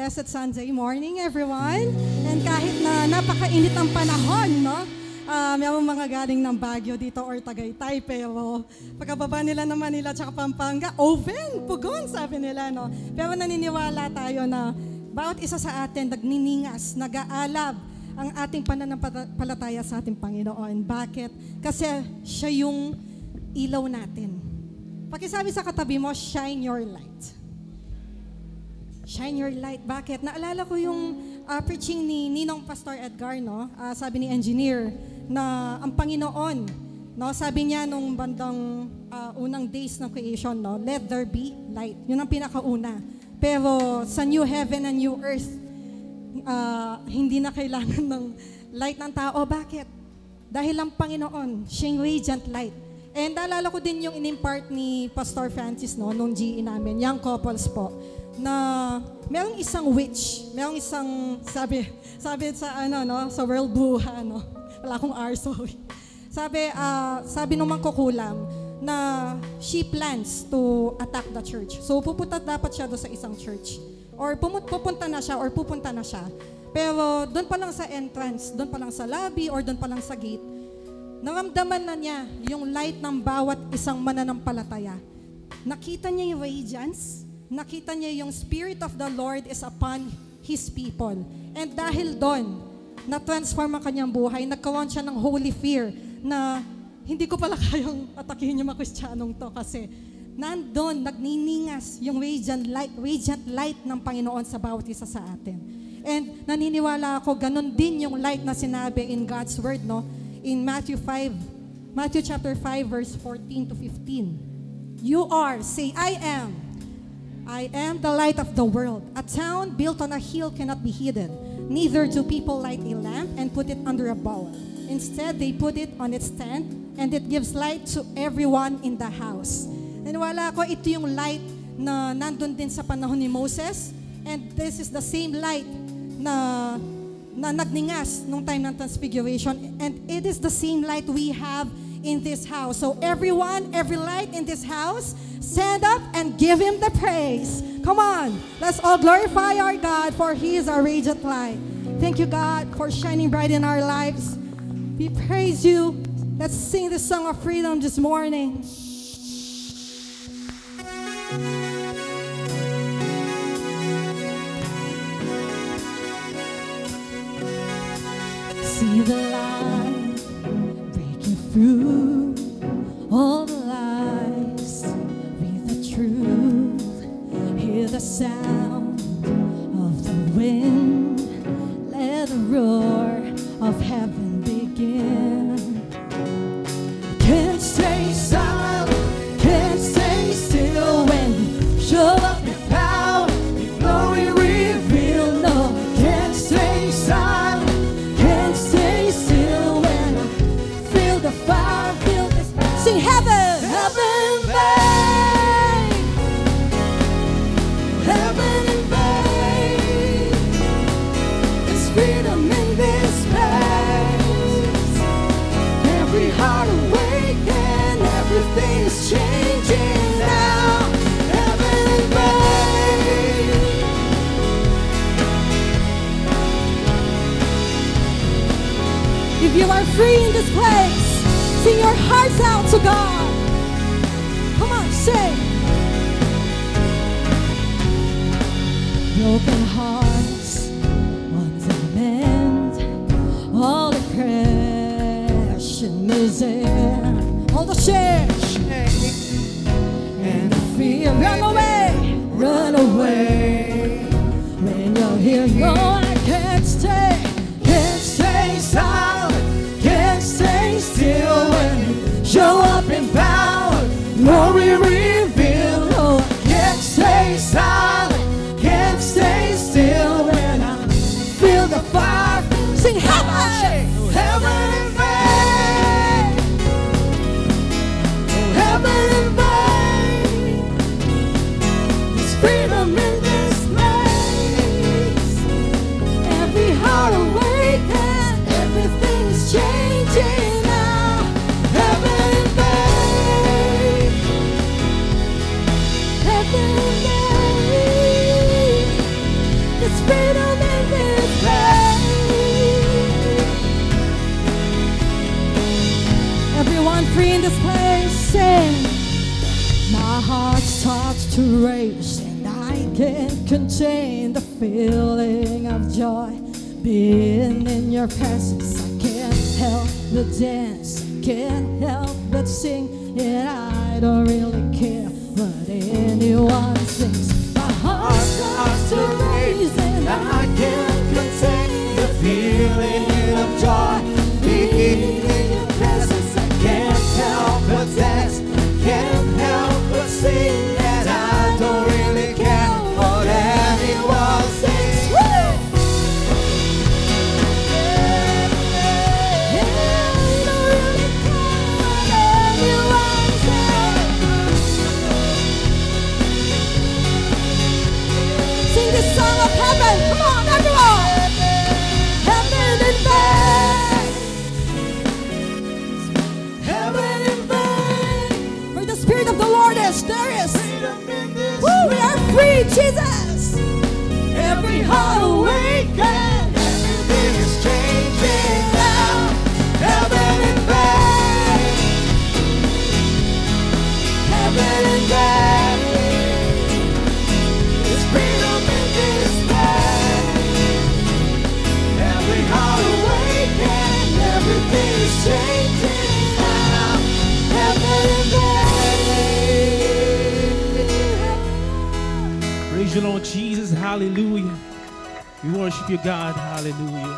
Blessed Sunday morning, everyone. And kahit na napakainit ang panahon, no? May mga galing ng Baguio dito or Tagaytay, pero pagkababa nila ng Manila tsaka Pampanga, oven, pugon, sabi nila, no? Pero naniniwala tayo na bawat isa sa atin nagniningas, nag-aalab ang ating pananampalataya sa ating Panginoon. Bakit? Kasi siya yung ilaw natin. Pakisabi sa katabi mo, shine your light. Shine your light. Bakit? Naalala ko yung preaching ni Ninong Pastor Edgar, no? Sabi ni engineer na ang Panginoon, no? Sabi niya nung bandang unang days ng creation, no? Let there be light. Yun ang pinakauna. Pero sa new heaven and new earth, hindi na kailangan ng light ng tao. Bakit? Dahil ang Panginoon, siya yung radiant light. And naalala ko din yung in-impart ni Pastor Francis, no? Nung GE namin, young couples po, na merong isang witch, merong isang, sabi sa sa World Buha, no? Wala akong R, sorry. Sabi nung mangkukulam na she plans to attack the church. So pupunta dapat siya doon sa isang church. Or pupunta na siya. Pero doon pa lang sa entrance, doon pa lang sa lobby, or doon pa lang sa gate, naramdaman na niya yung light ng bawat isang mananampalataya. Nakita niya yung radiance, nakita niya yung Spirit of the Lord is upon His people. And dahil doon, na-transform ang kanyang buhay, nagkaroon siya ng holy fear na hindi ko pala kayang atakihin yung mga Kristiyanong to kasi nandun, nagniningas yung radiant light ng Panginoon sa bawat isa sa atin. And naniniwala ako, ganun din yung light na sinabi in God's Word, no? In Matthew chapter 5, verse 14 to 15. You are, say, I am the light of the world. A town built on a hill cannot be hidden. Neither do people light a lamp and put it under a bowl. Instead, they put it on its stand, and it gives light to everyone in the house. Naniwala ko, ito yung light na nandun din sa panahon ni Moses, and this is the same light na nagningas nung time ng transfiguration, and it is the same light we have in this house. So everyone, every light in this house, stand up and give Him the praise. Come on, let's all glorify our God, for He is our radiant light. Thank you, God, for shining bright in our lives. We praise You. Let's sing the song of freedom this morning. See the light breaking through all the lies with the truth. Hear the sound of the wind. Let the roar of heaven begin. Can't stay silent, can't stay still when you show up your power, your glory reveal. No, can't stay silent, can't stay still when I feel the fire, feel this. Sing heaven, heaven invade, heaven invade. There's freedom in this place. Every heart awaken, everything is changing now. Heaven invade. If you are free in this place, sing your hearts out to God. Come on, sing. Broken hearts on the mend, all the crashing music, all the shame and the fear. Run away. When you're here, no, I can't stay silent, can't stay still when you show up in power, glory reveal. No, I can't stay silent, can't stay still when I feel the fire. Sing heaven, heaven invade, heaven invade. There's freedom in this place. free in this place. Sing. My heart starts to race and I can't contain the feeling of joy. Being in your presence, I can't help but dance, I can't help but sing, and I don't really care what anyone thinks. My heart starts to race and I can't contain the feeling of joy. Being in your presence, I can't help but dance, I can't help but sing, and I don't really care what anyone thinks. Sing this song of heaven. Come on, everyone. Heaven and vain. Heaven and vain. Where the Spirit of the Lord is, there is freedom in this. Woo, we are free, Jesus. Every heart awakened. Everything is changing now. Heaven and vain. Heaven and vain. Praise you, Lord Jesus. Hallelujah. We worship you, God. Hallelujah.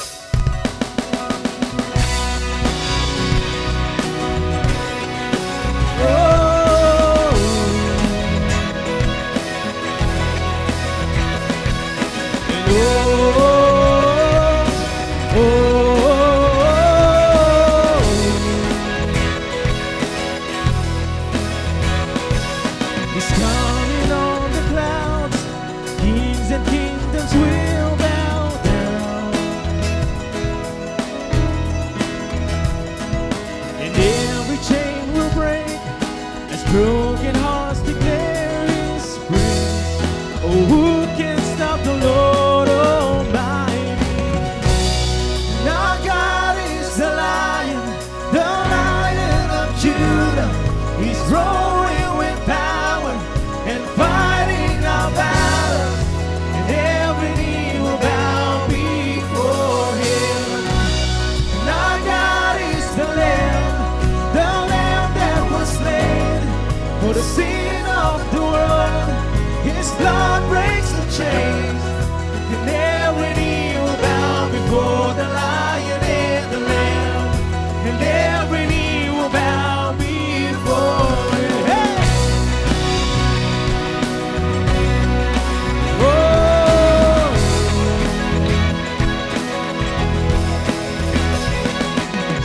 Broken hearts declare His praise. Oh, who can stop the Lord Almighty? Our God is the Lion of Judah. He's roaring with power and fighting our battles, and every knee will bow before Him. And our God is the Lamb that was slain for the sin of the world. His blood breaks the chains, and every knee will bow before the Lion and the Lamb, and every knee will bow before Him. Hey! Oh!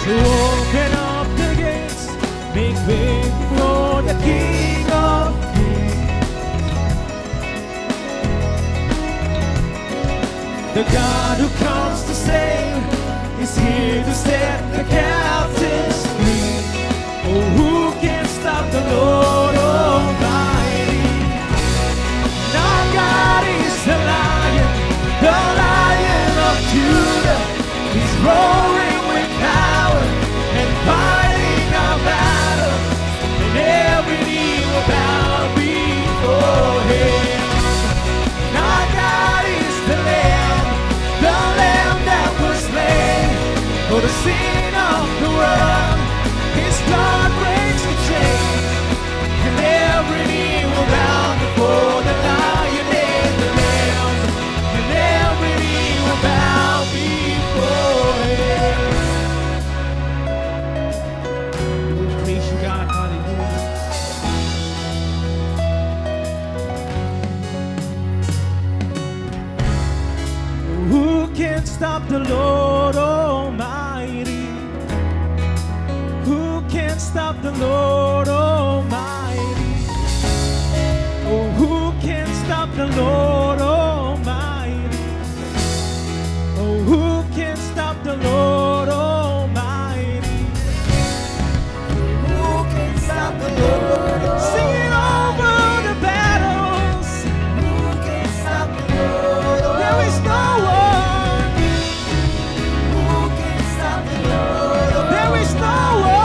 So open up the gates, make way for the King of Kings. The God who comes to save is here to set the captives free. Oh, who can stop the Lord Almighty? Our God is the Lion of Judah. He's roaring with power and fighting our battles, and every knee will bow before Him. And our God is the Lamb that was slain for the sin of the world. His blood breaks the chains, and every knee will bow before the Lion and the Lamb, and every knee will bow before Him. Praise you, God. Hallelujah. Who can stop the Lord Almighty? Who can stop the Lord Almighty? Oh, who can stop the Lord Almighty? Oh, who can stop the Lord Almighty? Who can stop the Lord Almighty? Sing over the battles. Who can stop the Lord Almighty? There is no one. Who can stop the Lord Almighty? There is no one.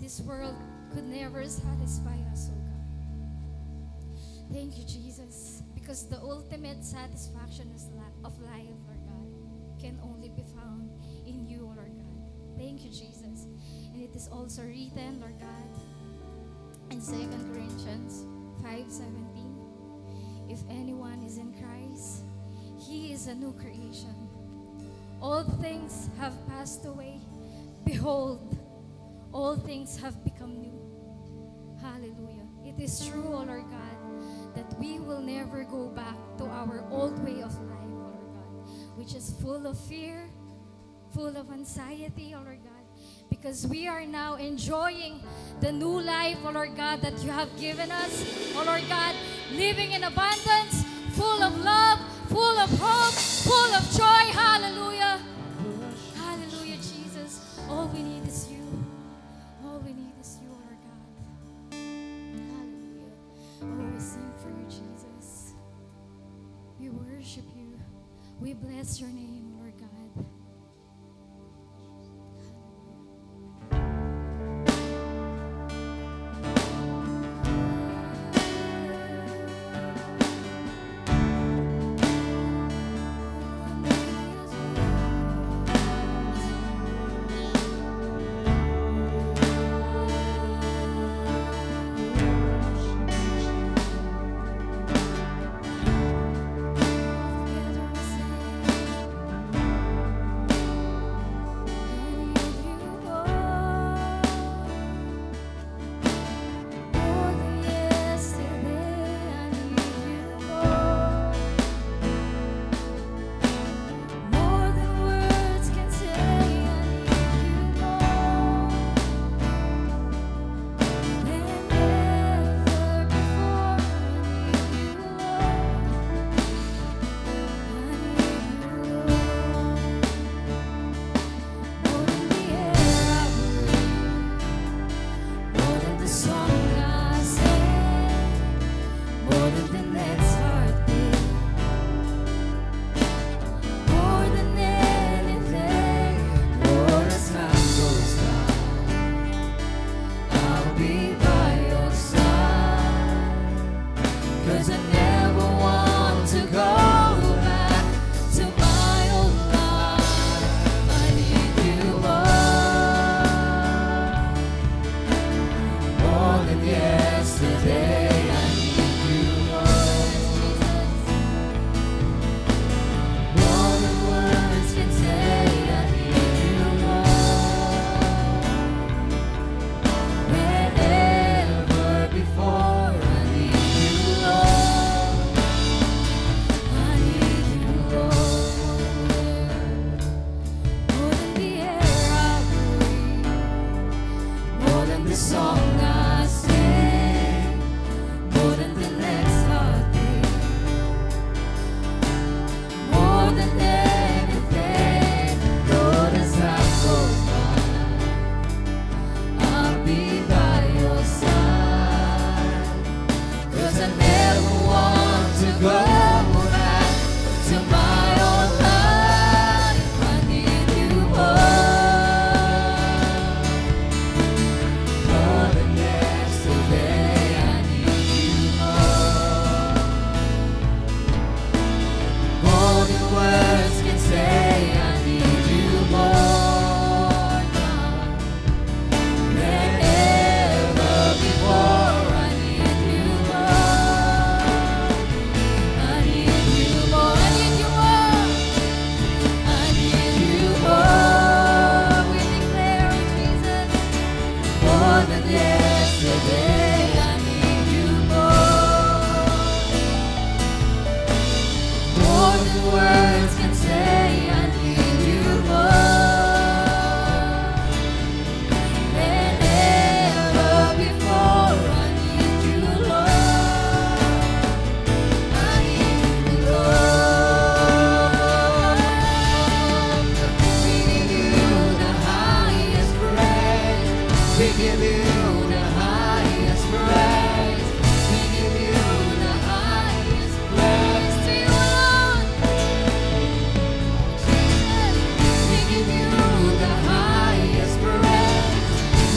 this world could never satisfy us, oh God. Thank you, Jesus, because the ultimate satisfaction of life, Lord God, can only be found in you, Lord God. Thank you, Jesus. And it is also written, Lord God, in 2 Corinthians 5:17, if anyone is in Christ, he is a new creation. All things have passed away. Behold, all things have become new. Hallelujah. It is true, O Lord God, that we will never go back to our old way of life, O Lord God, which is full of fear, full of anxiety, O Lord God, because we are now enjoying the new life, O Lord God, that you have given us, O Lord God, living in abundance, full of love, full of hope, full of joy. Hallelujah. Hallelujah, Jesus. All we need is you. All we need is you, Lord God. Hallelujah. Oh, we sing for you, Jesus. We worship you. We bless your name, Lord God.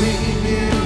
We give you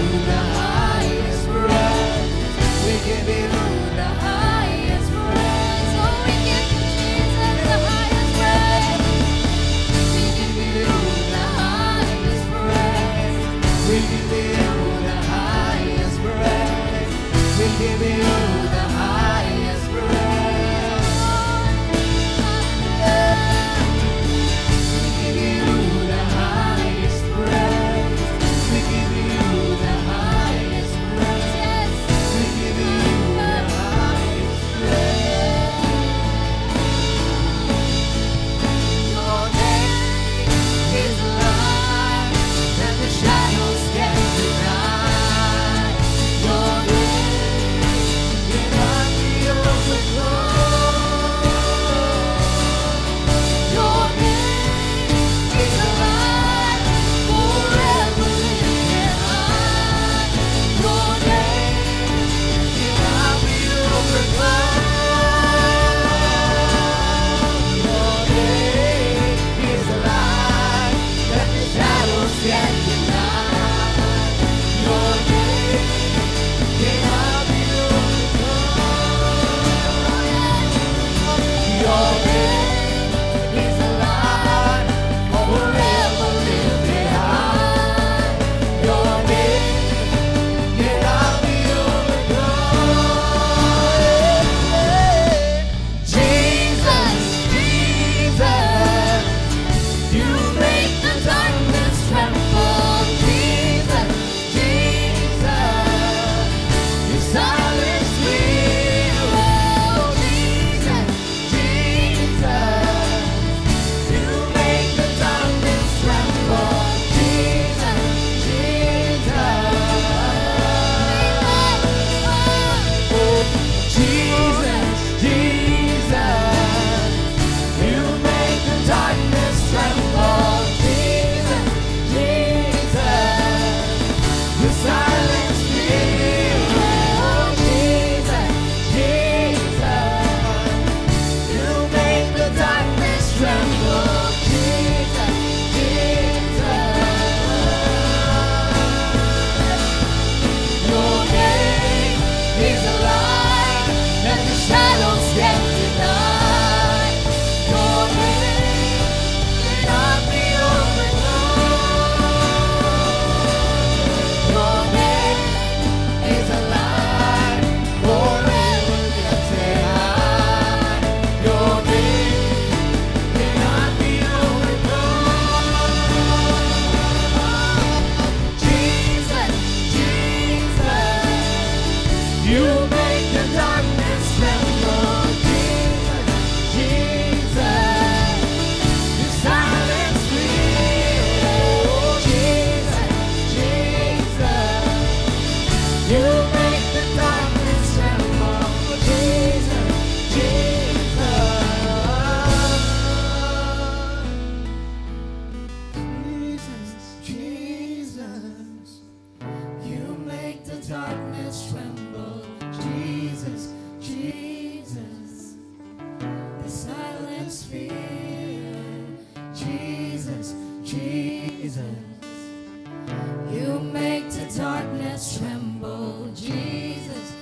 You make the darkness tremble. Jesus, Jesus. Jesus, you make the darkness tremble. Jesus, Jesus, the silence fear. Jesus, Jesus, you make the darkness tremble. Jesus,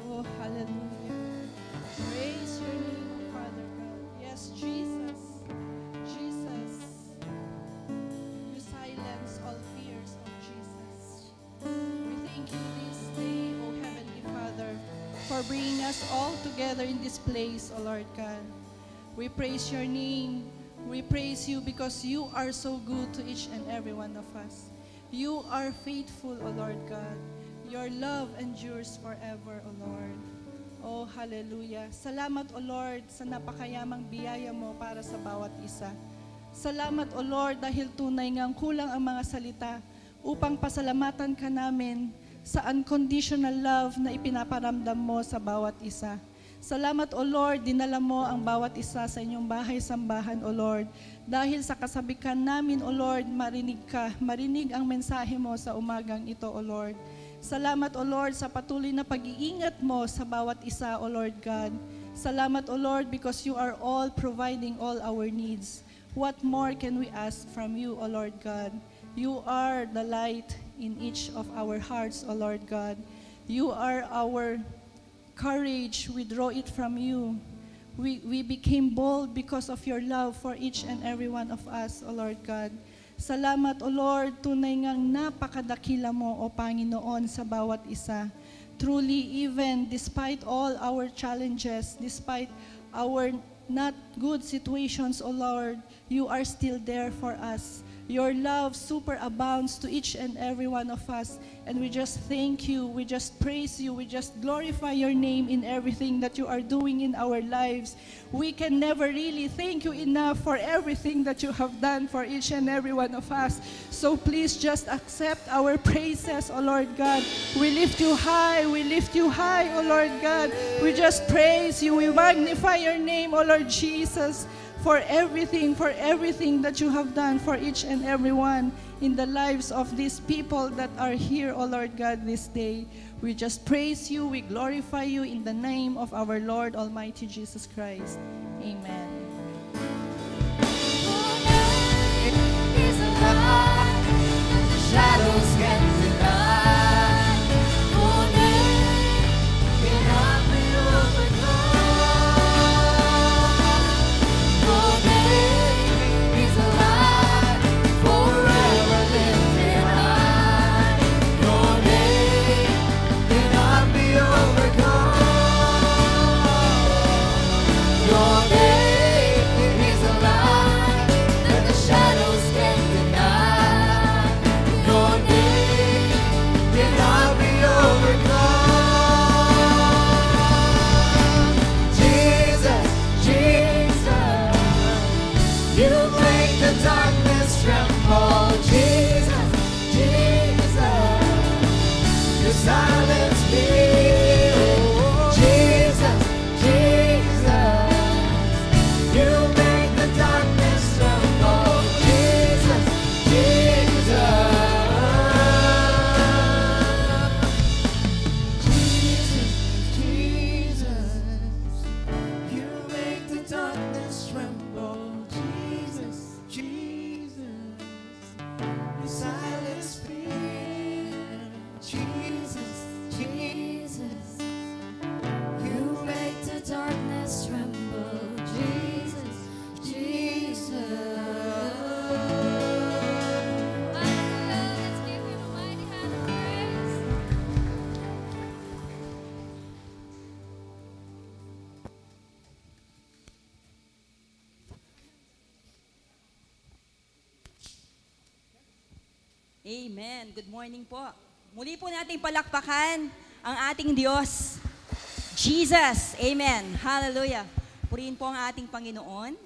Oh, hallelujah. Praise your name, Father God. Yes, Jesus. Jesus. You silence all fears of Jesus. We thank you this day, O Heavenly Father, for bringing us all together in this place, O Lord God. We praise your name. We praise you because you are so good to each and every one of us. You are faithful, O Lord God. Your love endures forever, O Lord. Oh, hallelujah. Salamat, O Lord, sa napakayamang biyaya mo para sa bawat isa. Salamat, O Lord, dahil tunay ngang kulang ang mga salita upang pasalamatan ka namin sa unconditional love na ipinaparamdam mo sa bawat isa. Salamat, O Lord, dinala mo ang bawat isa sa inyong bahay-sambahan, O Lord. Dahil sa kasabikan namin, O Lord, marinig ang mensahe mo sa umagang ito, O Lord. Salamat, O Lord, sa patuloy na pag-iingat mo sa bawat isa, O Lord God. Salamat, O Lord, because you are all providing all our needs. What more can we ask from you, O Lord God? You are the light in each of our hearts, O Lord God. You are our courage. We draw it from you. We became bold because of your love for each and every one of us, O Lord God. Salamat, O Lord, tunay ngang napakadakila mo, O Panginoon, sa bawat isa. Truly, even despite all our challenges, despite our not good situations, O Lord, you are still there for us. Your love superabounds to each and every one of us. And we just thank you, we just praise you, we just glorify your name in everything that you are doing in our lives. We can never really thank you enough for everything that you have done for each and every one of us. So please just accept our praises, O Lord God. We lift you high, O Lord God. We just praise you, we magnify your name, O Lord Jesus, for everything that you have done for each and every one in the lives of these people that are here, O Lord God, this day. We just praise you, we glorify you in the name of our Lord Almighty Jesus Christ. Amen. is a light that the shadows can't deny. Your name cannot be overcome. Your name is a light forever lifted high. Your name cannot be overcome. Your name is a light that the shadows can't deny. Your name cannot be overcome. Jesus, Jesus, you make the darkness tremble. Jesus, Jesus, you silence fear. Jesus, Jesus, you make the darkness tremble. Jesus, Jesus, Jesus, you make the darkness tremble. Jesus, Jesus, you silence fear. Jesus, Jesus, Amen. Good morning po. Muli po nating palakpakan ang ating Diyos, Jesus. Amen. Hallelujah. Purihin po ang ating Panginoon.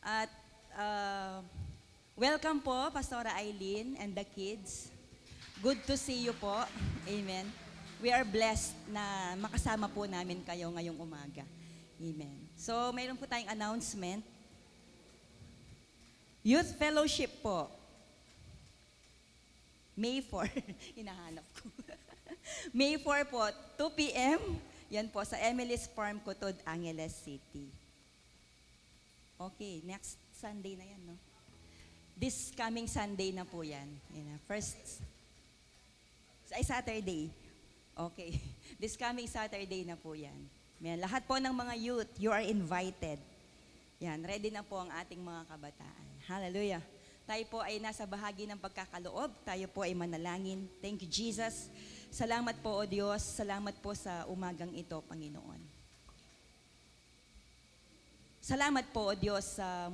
At welcome po, Pastora Eileen and the kids. Good to see you po. Amen. We are blessed na makasama po namin kayo ngayong umaga. Amen. So, mayroon po tayong announcement. Youth Fellowship po. May 4, hinahanap ko. May 4 po, 2 p.m. Yan po sa Emily's Farm, Cotod, Angeles City. Okay, next Sunday na yan, no? This coming Sunday na po yan. Saturday. Okay, this coming Saturday na po yan. Yan. Lahat po ng mga youth, you are invited. Yan, ready na po ang ating mga kabataan. Hallelujah. Tayo po ay nasa bahagi ng pagkakaloob. Tayo po ay manalangin. Thank you, Jesus. Salamat po, O Diyos. Salamat po sa umagang ito, Panginoon. Salamat po, O Diyos, sa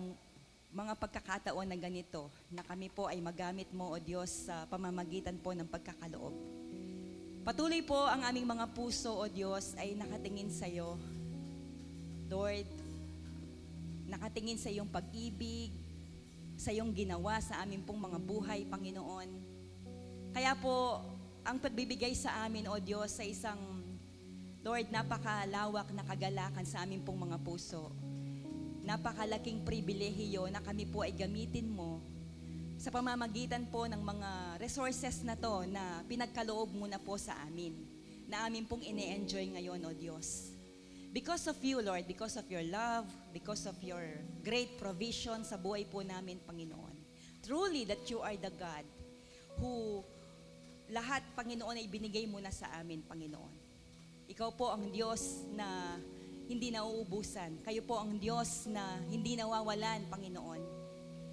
mga pagkakataon na ganito, na kami po ay magamit mo, O Diyos, sa pamamagitan po ng pagkakaloob. Patuloy po ang aming mga puso, O Diyos, ay nakatingin sa iyo. Lord, nakatingin sa iyong pag-ibig, sa iyong ginawa sa amin pong mga buhay, Panginoon. Kaya po, ang pagbibigay sa amin, O Diyos, sa isang, Lord, napakalawak na kagalakan sa amin pong mga puso. Napakalaking pribilehiyo na kami po ay gamitin mo sa pamamagitan po ng mga resources na to na pinagkaloob mo na po sa amin, na amin pong ine-enjoy ngayon, O Diyos. Because of you, Lord, because of your love, because of your great provision sa buhay po namin, Panginoon. Truly that you are the God who lahat, Panginoon, ay binigay mo na sa amin, Panginoon. Ikaw po ang Diyos na hindi nauubusan. Kayo po ang Diyos na hindi nawawalan, Panginoon.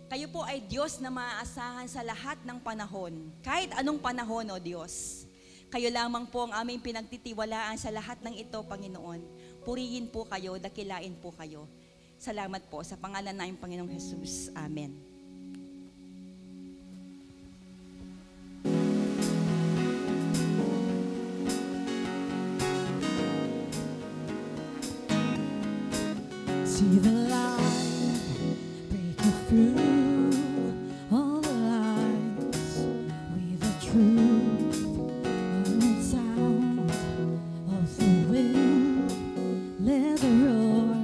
Kayo po ay Diyos na maaasahan sa lahat ng panahon. Kahit anong panahon, O Diyos. Kayo lamang po ang aming pinagtitiwalaan sa lahat ng ito, Panginoon. Purihin po kayo, dakilain po kayo. Salamat po sa pangalan ng Panginoong Jesus. Amen. See the light breaking through all the lights with the truth and sound of the wind. Let the roar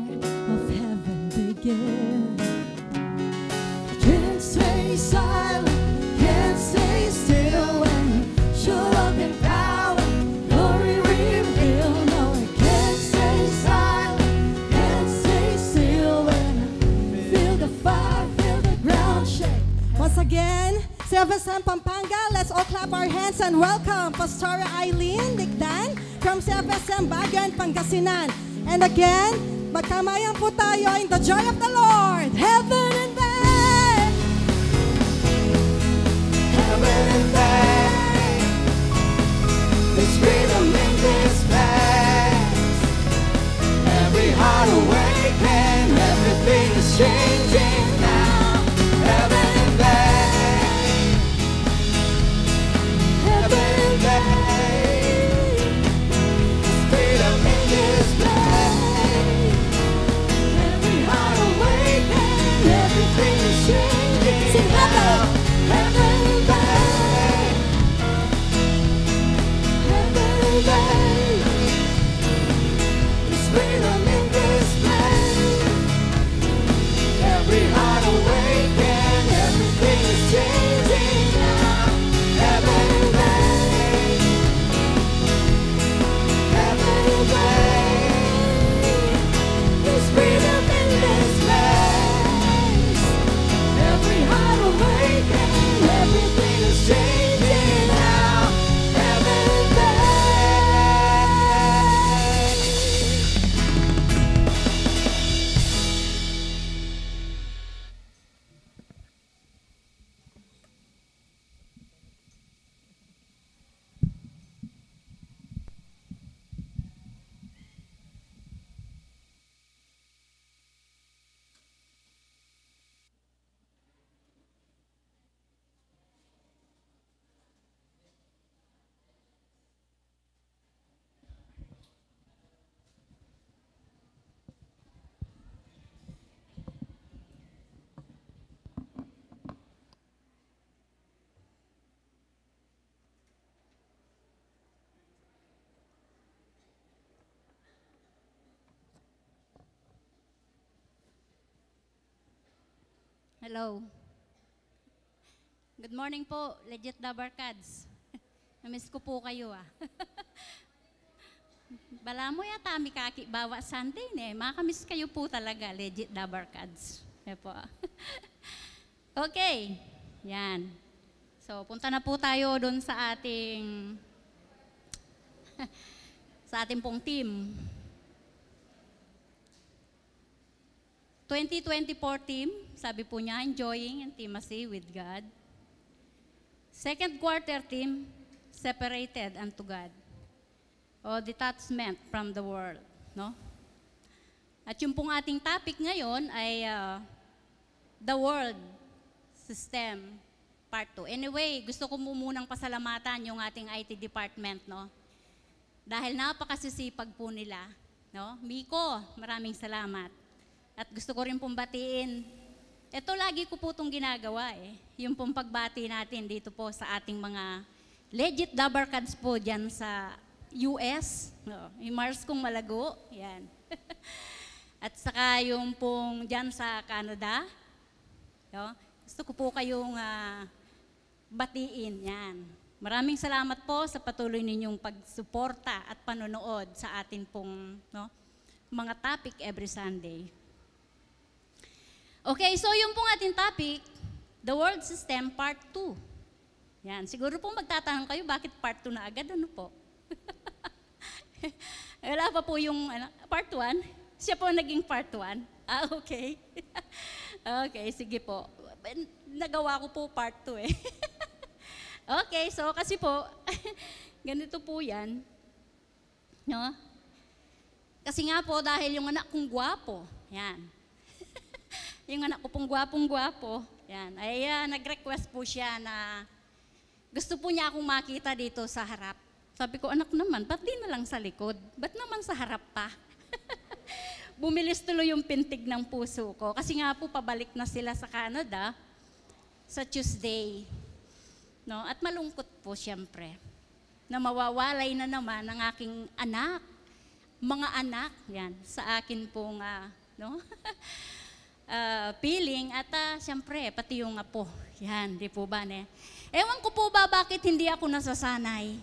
of heaven begin. Can't stay silent, can't stay still when you show up in power, glory reveal. No, I can't stay silent, can't stay still when I feel the fire, feel the ground shake. Once again, CFSM Pampanga, let's all clap our hands and welcome Pastora Eileen Digdan from CFSM Baguio, Pangasinan. And again, magkamayan po tayo in the joy of the Lord. Heaven and earth. Heaven and earth. There's freedom in this place. Every heart awaken, everything is changing now. Heaven and earth. Heaven and earth. There's freedom in this place. Every heart awaken, everything is changing Sing now. Heaven and earth. Heaven and earth. There's freedom in this place. Every Hello. Good morning po, Legit Dabarkads. Namiss ko po kayo ah. Bala mo yata mi kaki bawa Sunday ne. Makamiss kayo po talaga, Legit Dabarkads. Po. Okay. Yan. So, punta na po tayo doon sa ating sa ating pong team. 2024 team, sabi po niya, enjoying intimacy with God. Second quarter team, separated unto God. O detachment from the world. No? At yung pong ating topic ngayon ay the world system part 2. Anyway, gusto ko munang pasalamatan yung ating IT department. No? Dahil napakasisipag po nila. No? Miko, maraming salamat. At gusto ko rin pong batiin, ito lagi ko po itong ginagawa yung pong pagbati natin dito po sa ating mga legit Dabarkads po dyan sa US, yung Mars kong Malago, yan. At saka yung pong dyan sa Canada, gusto ko po kayong batiin, yan. Maraming salamat po sa patuloy ninyong pagsuporta at panonood sa atin pong mga topic every Sunday. Okay, so yung pong ating topic, the world system part 2. Yan, siguro po magtatanong kayo, bakit part 2 na agad? Ano po? Wala pa po yung part 1. Siya po naging part 1. Ah, okay. Okay, sige po. Nagawa ko po part 2 eh. Okay, so kasi po, ganito po yan. No? Kasi nga po, dahil yung anak kong gwapo, yan. Yung anak ko pong gwapong-gwapo, yan, ay nag-request po siya na gusto po niya akong makita dito sa harap. Sabi ko, anak naman, ba't di na lang sa likod? Ba't naman sa harap pa? Bumilis tuloy yung pintig ng puso ko. Kasi nga po, pabalik na sila sa Canada sa Tuesday. No? At malungkot po siyempre na mawawalay na naman ang aking anak, mga anak, yan, sa akin pong, feeling at siyempre, pati yung apo. Yan, di po ba ne? Ewan ko po ba bakit hindi ako nasasanay.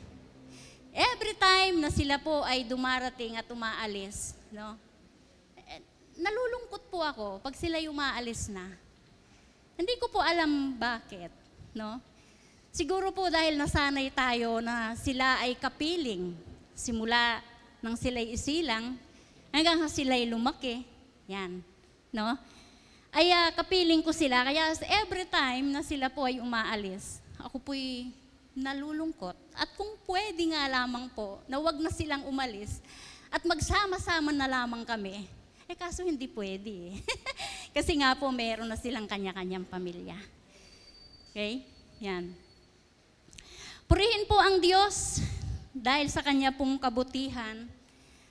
Every time na sila po ay dumarating at umaalis, no? Nalulungkot po ako pag sila umaalis na. Hindi ko po alam bakit, no? Siguro po dahil nasanay tayo na sila ay kapiling. Simula nang sila'y isilang, hanggang sa sila'y lumaki. Yan, no? Ay kapiling ko sila, kaya every time na sila po ay umaalis, ako po'y nalulungkot. At kung pwede nga lamang po, na wag na silang umalis, at magsama-sama na lamang kami, kaso hindi pwede. Kasi nga po, meron na silang kanya-kanyang pamilya. Okay? Yan. Purihin po ang Diyos, dahil sa Kanya pong kabutihan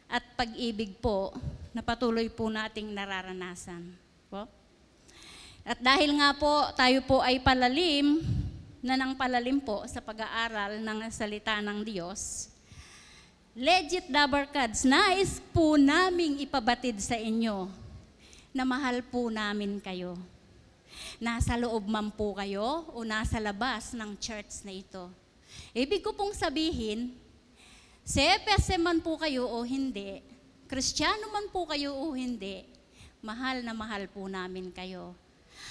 at pag-ibig po, na patuloy po nating nararanasan. Po? At dahil nga po, tayo po ay palalim po sa pag-aaral ng salita ng Diyos, Legit Dabarkads, nais po naming ipabatid sa inyo na mahal po namin kayo. Nasa loob man po kayo o nasa labas ng church na ito. Ibig ko pong sabihin, CFS man po kayo o hindi, Kristiyano man po kayo o hindi, mahal na mahal po namin kayo.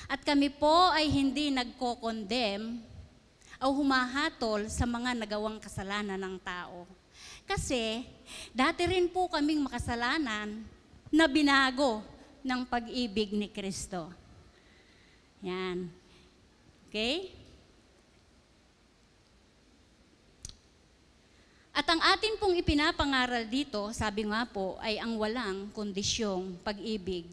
At kami po ay hindi nagko-condemn o humahatol sa mga nagawang kasalanan ng tao. Kasi dati rin po kaming makasalanan na binago ng pag-ibig ni Kristo. Yan. Okay? At ang atin pong ipinapangaral dito, sabi nga po, ay ang walang kondisyong pag-ibig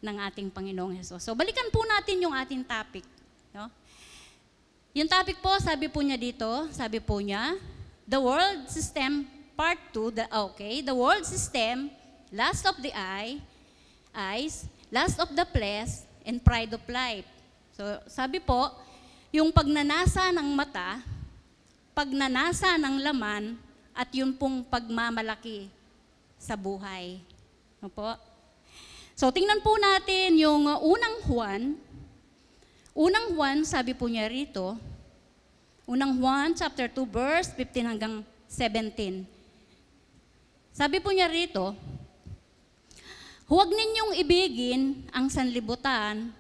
ng ating Panginoong Hesus. So, balikan po natin yung ating topic. No? Yung topic po, sabi po niya dito, sabi po niya, the world system, part 2, the world system, lust of the eyes, lust of the flesh, and pride of life. So, sabi po, yung pagnanasa ng mata, pagnanasa ng laman, at yung pong pagmamalaki sa buhay. Ano po? So, tingnan po natin yung unang Juan, Unang Juan, sabi po niya rito, Unang Juan chapter 2 verse 15 hanggang 17. Sabi po niya rito, huwag ninyong ibigin ang sanlibutan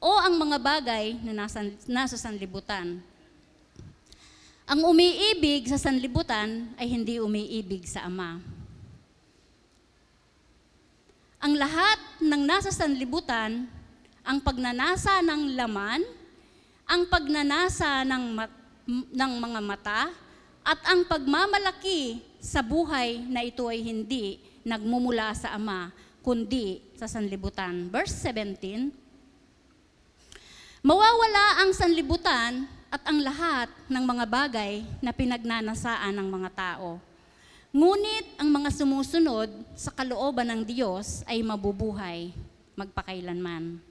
o ang mga bagay na nasa sanlibutan. Ang umiibig sa sanlibutan ay hindi umiibig sa Ama. Ang lahat ng nasa sanlibutan, ang pagnanasa ng laman, ang pagnanasa ng mga mata, at ang pagmamalaki sa buhay na ito ay hindi nagmumula sa Ama, kundi sa sanlibutan. Verse 17, mawawala ang sanlibutan at ang lahat ng mga bagay na pinagnanasaan ng mga tao. Ngunit ang mga sumusunod sa kalooban ng Diyos ay mabubuhay magpakailanman.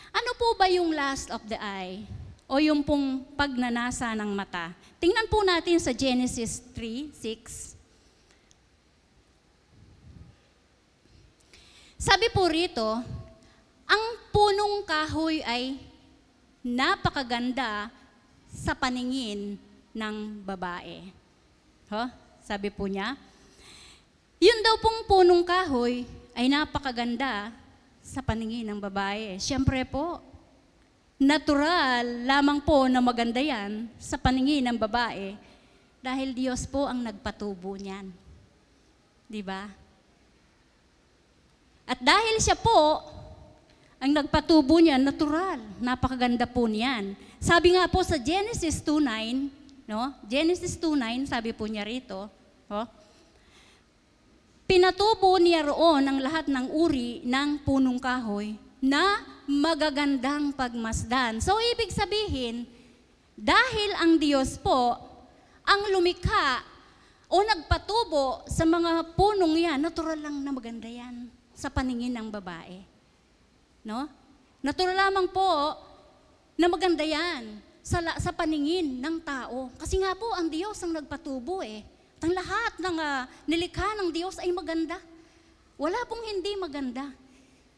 Ano po ba yung lust of the eye? O yung pong pagnanasa ng mata? Tingnan po natin sa Genesis 3:6. Sabi po rito, ang punong kahoy ay napakaganda sa paningin ng babae. Sabi po niya, yun daw pong punong kahoy ay napakaganda sa paningin ng babae. Siyempre po, natural lamang po na maganda yan sa paningin ng babae dahil Diyos po ang nagpatubo niyan. Di ba? At dahil siya po ang nagpatubo niyan, natural, napakaganda po niyan. Sabi nga po sa Genesis 2:9, no? Genesis 2:9, sabi po niya rito, pinatubo niya roon ang lahat ng uri ng punong kahoy na magagandang pagmasdan. So, ibig sabihin, dahil ang Diyos po ang lumikha o nagpatubo sa mga punong yan, natural lang na maganda yan sa paningin ng babae. No? Natural lamang po na maganda yan sa paningin ng tao. Kasi nga po, ang Diyos ang nagpatubo eh. Ang lahat ng nilikha ng Diyos ay maganda. Wala pong hindi maganda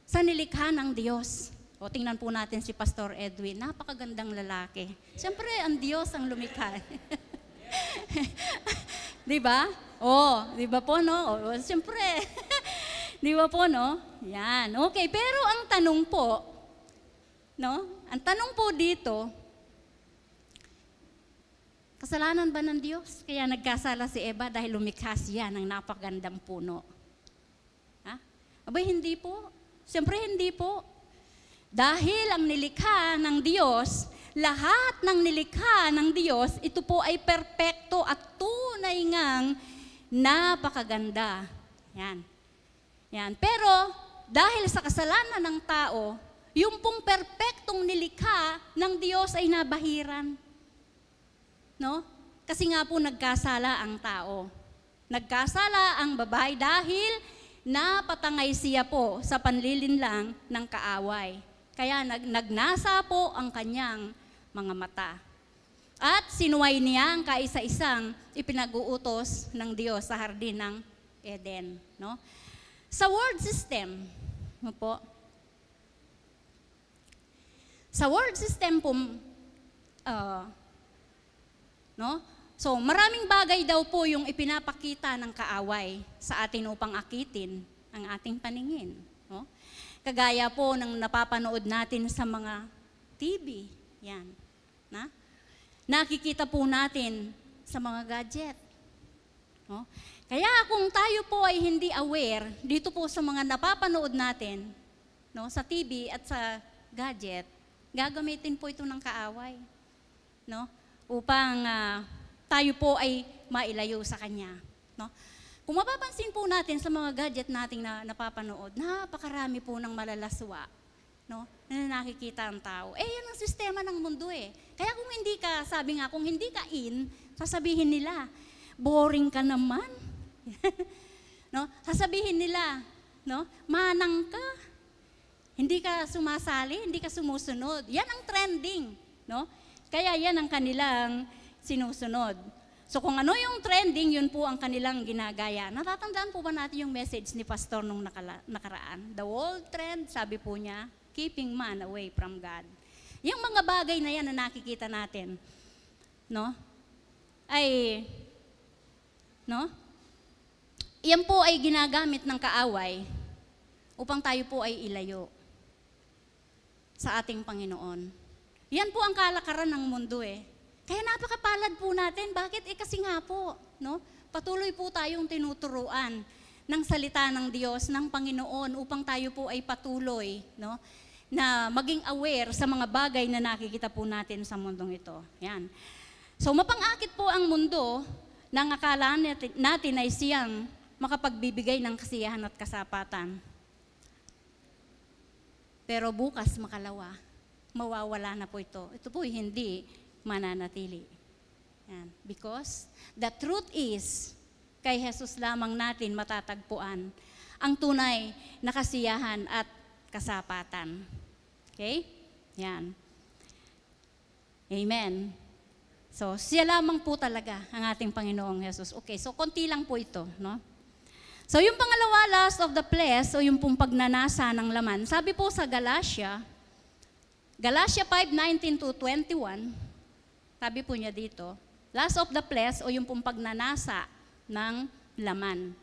sa nilikha ng Diyos. O tingnan po natin si Pastor Edwin, napakagandang lalaki. Siyempre, ang Diyos ang lumikha. Di ba? Di ba po, no? Siyempre. Di ba po, no? Yan. Okay, pero ang tanong po, no? Ang tanong po dito, kasalanan ba ng Diyos? Kaya nagkasala si Eva dahil lumikha siya ng napakagandang puno. Abay, hindi po. Siyempre, hindi po. Dahil ang nilikha ng Diyos, lahat ng nilikha ng Diyos, ito po ay perpekto at tunay ngang napakaganda. Yan. Yan. Pero, dahil sa kasalanan ng tao, yung pong perpektong nilikha ng Diyos ay nabahiran. No? Kasi nga po nagkasala ang tao. Nagkasala ang babae dahil napatangay siya po sa panlilinlang ng kaaway. Kaya nagnasa po ang kanyang mga mata. At sinuway niya ang kaisa-isang ipinag-uutos ng Diyos sa hardin ng Eden. No? Sa word system, no po? Sa word system po, no? So, maraming bagay daw po yung ipinapakita ng kaaway sa atin upang akitin ang ating paningin. No? Kagaya po ng napapanood natin sa mga TV. Yan. Nakikita po natin sa mga gadget. No? Kaya kung tayo po ay hindi aware dito po sa mga napapanood natin, no, sa TV at sa gadget, gagamitin po ito ng kaaway. No? Upang tayo po ay mailayo sa Kanya. No? Kung mapapansin po natin sa mga gadget nating na napapanood, napakarami po ng malalaswa, no? Na nakikita ang tao. Yan ang sistema ng mundo eh. Kaya kung hindi ka, sabi nga, kung hindi ka sasabihin nila, boring ka naman. No? Sasabihin nila, no? Manang ka. Hindi ka sumasali, hindi ka sumusunod. Yan ang trending, no? Kaya yan ang kanilang sinusunod. So kung ano yung trending, yun po ang kanilang ginagaya. Natatandaan po ba natin yung message ni Pastor nung nakaraan? The world trend, sabi po niya, keeping man away from God. Yung mga bagay na yan na nakikita natin, no? Yan po ay ginagamit ng kaaway upang tayo po ay ilayo sa ating Panginoon. Yan po ang kalakaran ng mundo eh. Kaya napakapalad po natin. Bakit? Kasi nga po, no? Patuloy po tayong tinuturuan ng salita ng Diyos, ng Panginoon, upang tayo po ay patuloy, no? Na maging aware sa mga bagay na nakikita po natin sa mundong ito. Yan. So mapang-akit po ang mundo nang akala natin ay siyang makapagbibigay ng kasiyahan at kasapatan. Pero bukas makalawa, mawawala na po ito. Ito po hindi mananatili. Yan. Because the truth is, kay Jesus lamang natin matatagpuan ang tunay na kasiyahan at kasapatan. Okay? Yan. Amen. So, siya lamang po talaga ang ating Panginoong Jesus. Okay, so konti lang po ito, no? So, yung pangalawa, lust of the flesh, o yung pong pagnanasa ng laman. Sabi po sa Galatia 5:19-21, sabi po niya dito, lust of the flesh, o yung pong pagnanasa ng laman.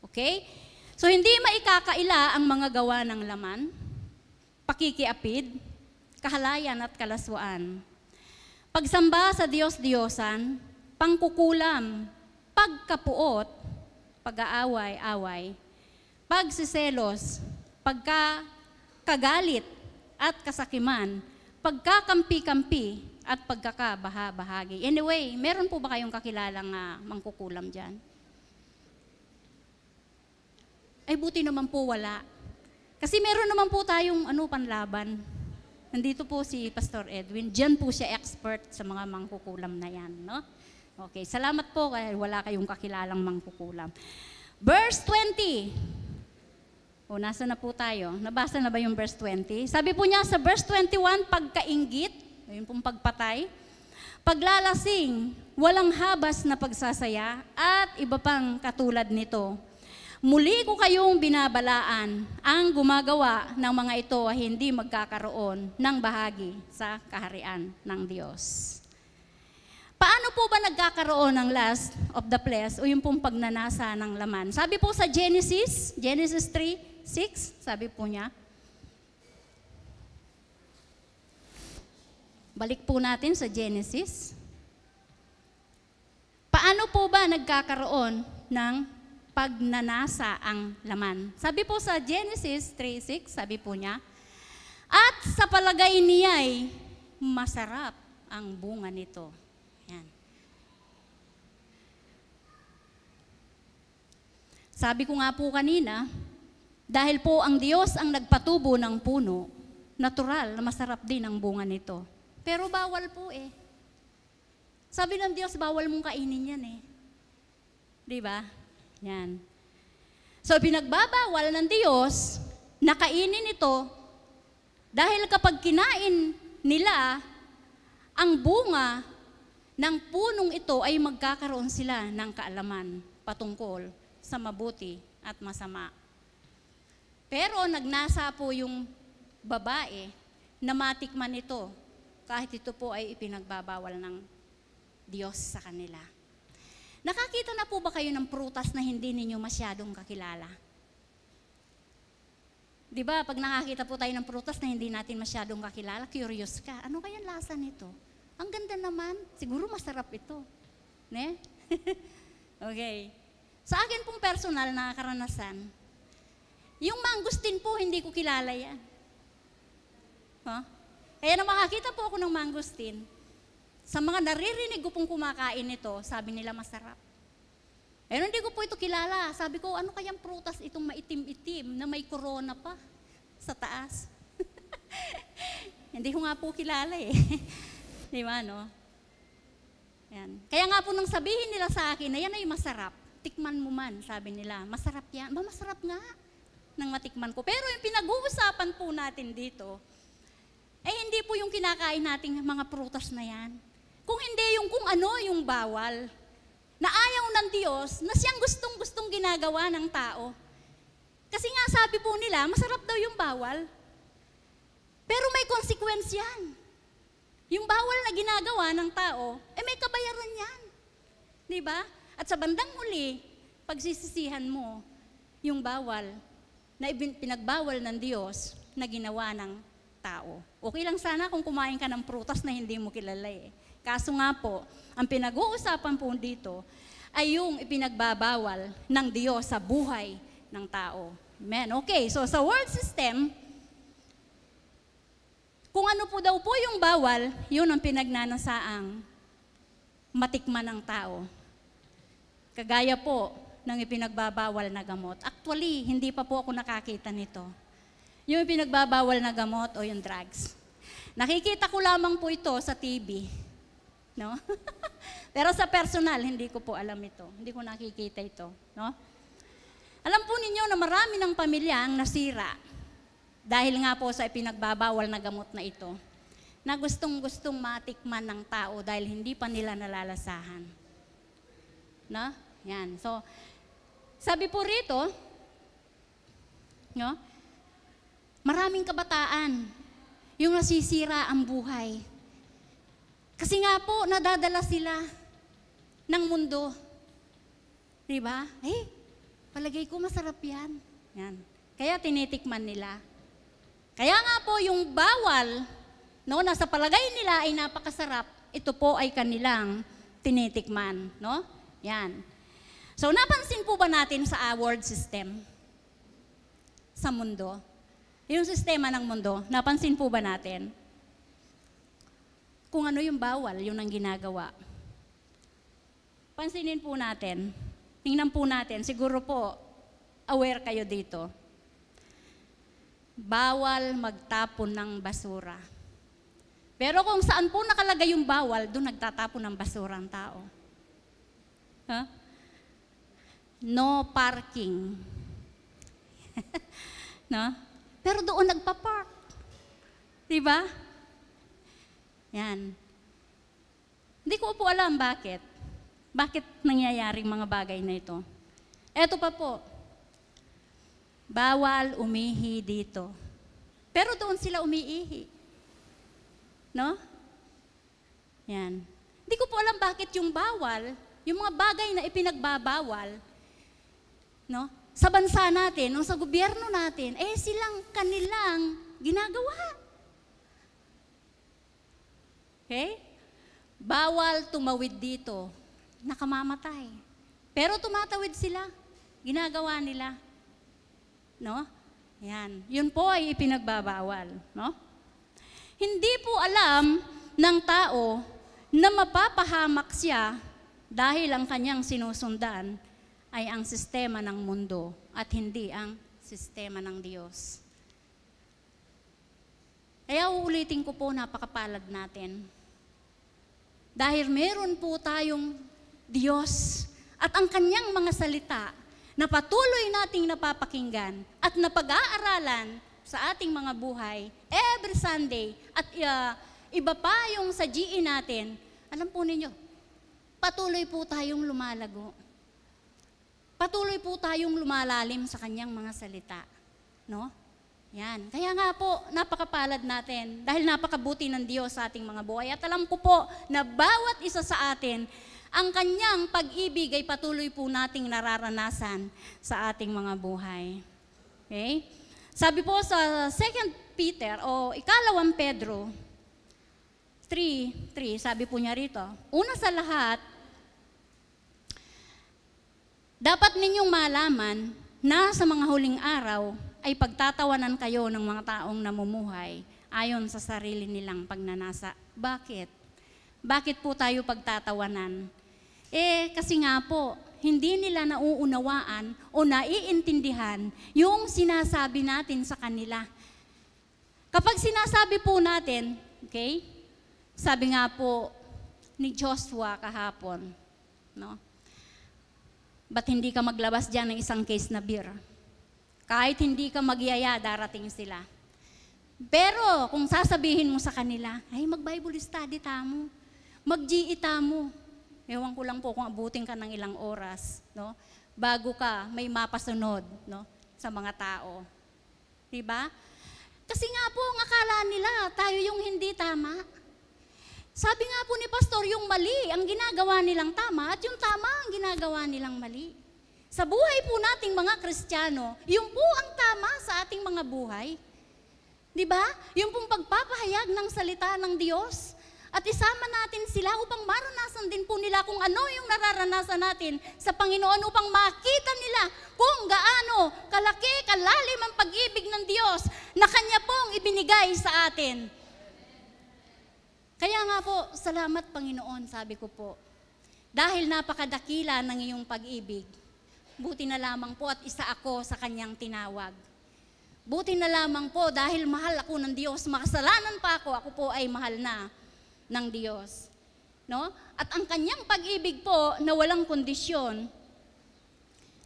Okay? So, hindi maikakaila ang mga gawa ng laman, pakikiapid, kahalayan at kalaswaan, pagsamba sa Diyos-Diyosan, pangkukulam, pagkapuot, pag-aaway-away, pagsiselos, pagkagalit at kasakiman, pagkakampi-kampi at pagkakabaha-bahagi. Anyway, meron po ba kayong kakilalang mangkukulam dyan? Ay buti naman po wala. Kasi meron naman po tayong panlaban. Nandito po si Pastor Edwin. Diyan po siya expert sa mga mangkukulam na yan. No? Okay, salamat po kaya wala kayong kakilalang mangkukulam. Verse 20. Nasa na po tayo? Nabasa na ba yung verse 20? Sabi po niya sa verse 21, pagkainggit, yung pong pagpatay, paglalasing, walang habas na pagsasaya, at iba pang katulad nito. Muli ko kayong binabalaan, ang gumagawa ng mga ito ay hindi magkakaroon ng bahagi sa kaharian ng Diyos. Paano po ba nagkakaroon ng lust of the flesh o yung pong pagnanasa ng laman? Sabi po sa Genesis 3:6, sabi po niya, balik po natin sa Genesis. Paano po ba nagkakaroon ng pagnanasa ang laman? Sabi po sa Genesis 3:6, sabi po niya, at sa palagay niya'y masarap ang bunga nito. Yan. Sabi ko nga po kanina, dahil po ang Diyos ang nagpatubo ng puno, natural na masarap din ang bunga nito. Pero bawal po eh. Sabi ng Diyos, bawal mong kainin yan eh. Di ba? Yan. So, pinagbabawal ng Diyos na kainin ito dahil kapag kinain nila ang bunga ng punong ito ay magkakaroon sila ng kaalaman patungkol sa mabuti at masama. Pero nagnasa po yung babae na matikman ito kahit ito po ay ipinagbabawal ng Diyos sa kanila. Nakakita na po ba kayo ng prutas na hindi ninyo masyadong kakilala? Di ba, pag nakakita po tayo ng prutas na hindi natin masyadong kakilala, curious ka, ano kaya lasa nito? Ang ganda naman, siguro masarap ito. Ne? Okay. Sa akin pong personal na karanasan, yung mangustin po, hindi ko kilala yan. Huh? Kaya nang makakita po ako ng mangustin, sa mga naririnig ko pong kumakain nito, sabi nila masarap. Pero hindi ko po ito kilala. Sabi ko, ano kayang prutas itong maitim-itim na may corona pa sa taas? Hindi ko nga po kilala eh. Di ba, no? Yan. Kaya nga po nang sabihin nila sa akin na yan ay masarap, tikman mo man, sabi nila. Masarap yan. Masarap nga nang matikman ko. Pero yung pinag-uusapan po natin dito, hindi po yung kinakain nating mga prutas na yan. Kung hindi yung kung ano yung bawal. na ayaw ng Diyos na siyang gustong-gustong ginagawa ng tao. Kasi nga sabi po nila, masarap daw yung bawal. Pero may consequence yan. Yung bawal na ginagawa ng tao, may kabayaran yan. Di ba? At sa bandang huli, pagsisisihan mo yung bawal na pinagbawal ng Diyos na ginawa ng tao. Okay lang sana kung kumain ka ng prutas na hindi mo kilala eh. Kaso nga po, ang pinag-uusapan po dito ay yung ipinagbabawal ng Diyos sa buhay ng tao. Amen. Okay, so sa world system, kung ano po daw po yung bawal, yun ang pinagnanasaang matikman ng tao. Kagaya po ng ipinagbabawal na gamot. Actually, hindi pa po ako nakakita nito. Yung ipinagbabawal na gamot o yung drugs. Nakikita ko lamang po ito sa TV. No? Pero sa personal, hindi ko po alam ito. Hindi ko nakikita ito. No? Alam po ninyo na marami ng pamilya ang nasira dahil nga po sa ipinagbabawal na gamot na ito na gustong-gustong matikman ng tao dahil hindi pa nila nalalasahan. No? Yan. So, sabi po rito, no? Maraming kabataan yung nasisira ang buhay. Kasi nga po, nadadala sila ng mundo. Diba? Palagay ko masarap yan. Yan. Kaya tinitikman nila. Kaya nga po yung bawal, no, nasa palagay nila ay napakasarap, ito po ay kanilang tinitikman. No? Yan. So napansin po ba natin sa world system? Sa mundo? Yung sistema ng mundo, napansin po ba natin? Kung ano yung bawal, yun ang ginagawa. Pansinin po natin, tingnan po natin, siguro po, aware kayo dito. Bawal magtapon ng basura. Pero kung saan po nakalagay yung bawal, doon nagtatapon ng basura ang tao. Huh? No parking. No? Pero doon nagpa-park. Diba? Yan. Hindi ko po alam bakit. Bakit nangyayaring mga bagay na ito. Eto pa po. Bawal umihi dito. Pero doon sila umiihi. No? Yan. Hindi ko po alam bakit yung bawal, yung mga bagay na ipinagbabawal, no? Sa bansa natin, o sa gobyerno natin, silang kanilang ginagawa. Okay? Bawal tumawid dito, nakamamatay. Pero tumatawid sila, ginagawa nila. No? Yan. Yun po ay ipinagbabawal. No? Hindi po alam ng tao na mapapahamak siya dahil ang kanyang sinusundan ay ang sistema ng mundo at hindi ang sistema ng Diyos. Kaya uulitin ko po, napakapalad natin. Dahil meron po tayong Diyos at ang kanyang mga salita na patuloy nating napapakinggan at napag-aaralan sa ating mga buhay every Sunday at iba pa yung sa GE natin, alam po ninyo, patuloy po tayong lumalago. Patuloy po tayong lumalalim sa kanyang mga salita. No? Yan. Kaya nga po, napakapalad natin dahil napakabuti ng Diyos sa ating mga buhay. At alam ko po na bawat isa sa atin, ang kanyang pag-ibig ay patuloy po nating nararanasan sa ating mga buhay. Okay? Sabi po sa 2 Peter o 2 Pedro 3, sabi po niya rito, una sa lahat, dapat ninyong malaman na sa mga huling araw ay pagtatawanan kayo ng mga taong namumuhay ayon sa sarili nilang pagnanasa. Bakit? Bakit po tayo pagtatawanan? Kasi nga po, hindi nila nauunawaan o naiintindihan yung sinasabi natin sa kanila. Kapag sinasabi po natin, okay, sabi nga po ni Joshua kahapon, no? Ba't hindi ka maglabas dyan ng isang case na beer? Kahit hindi ka magyaya, darating sila. Pero kung sasabihin mo sa kanila, ay mag-Bible study tamo, mag-GE tamo, Ewan ko lang po kung abutin ka ng ilang oras, no? Bago ka may mapasunod, no? Sa mga tao. Diba? Kasi nga po, ang akala nila, tayo yung hindi tama. Sabi nga po ni Pastor, yung mali, ang ginagawa nilang tama, at yung tama, ang ginagawa nilang mali. Sa buhay po nating mga Kristiyano, yung po ang tama sa ating mga buhay. Diba? Yung pong pagpapahayag ng salita ng Diyos. At isama natin sila upang maranasan din po nila kung ano yung nararanasan natin sa Panginoon upang makita nila kung gaano kalaki, kalalim ang pag-ibig ng Diyos na Kanya pong ibinigay sa atin. Kaya nga po, salamat Panginoon, sabi ko po. Dahil napakadakila ng iyong pag-ibig, buti na lamang po at isa ako sa Kanyang tinawag. Buti na lamang po dahil mahal ako ng Diyos, makasalanan pa ako po ay mahal na ng Diyos. No? At ang Kanyang pag-ibig po na walang kondisyon,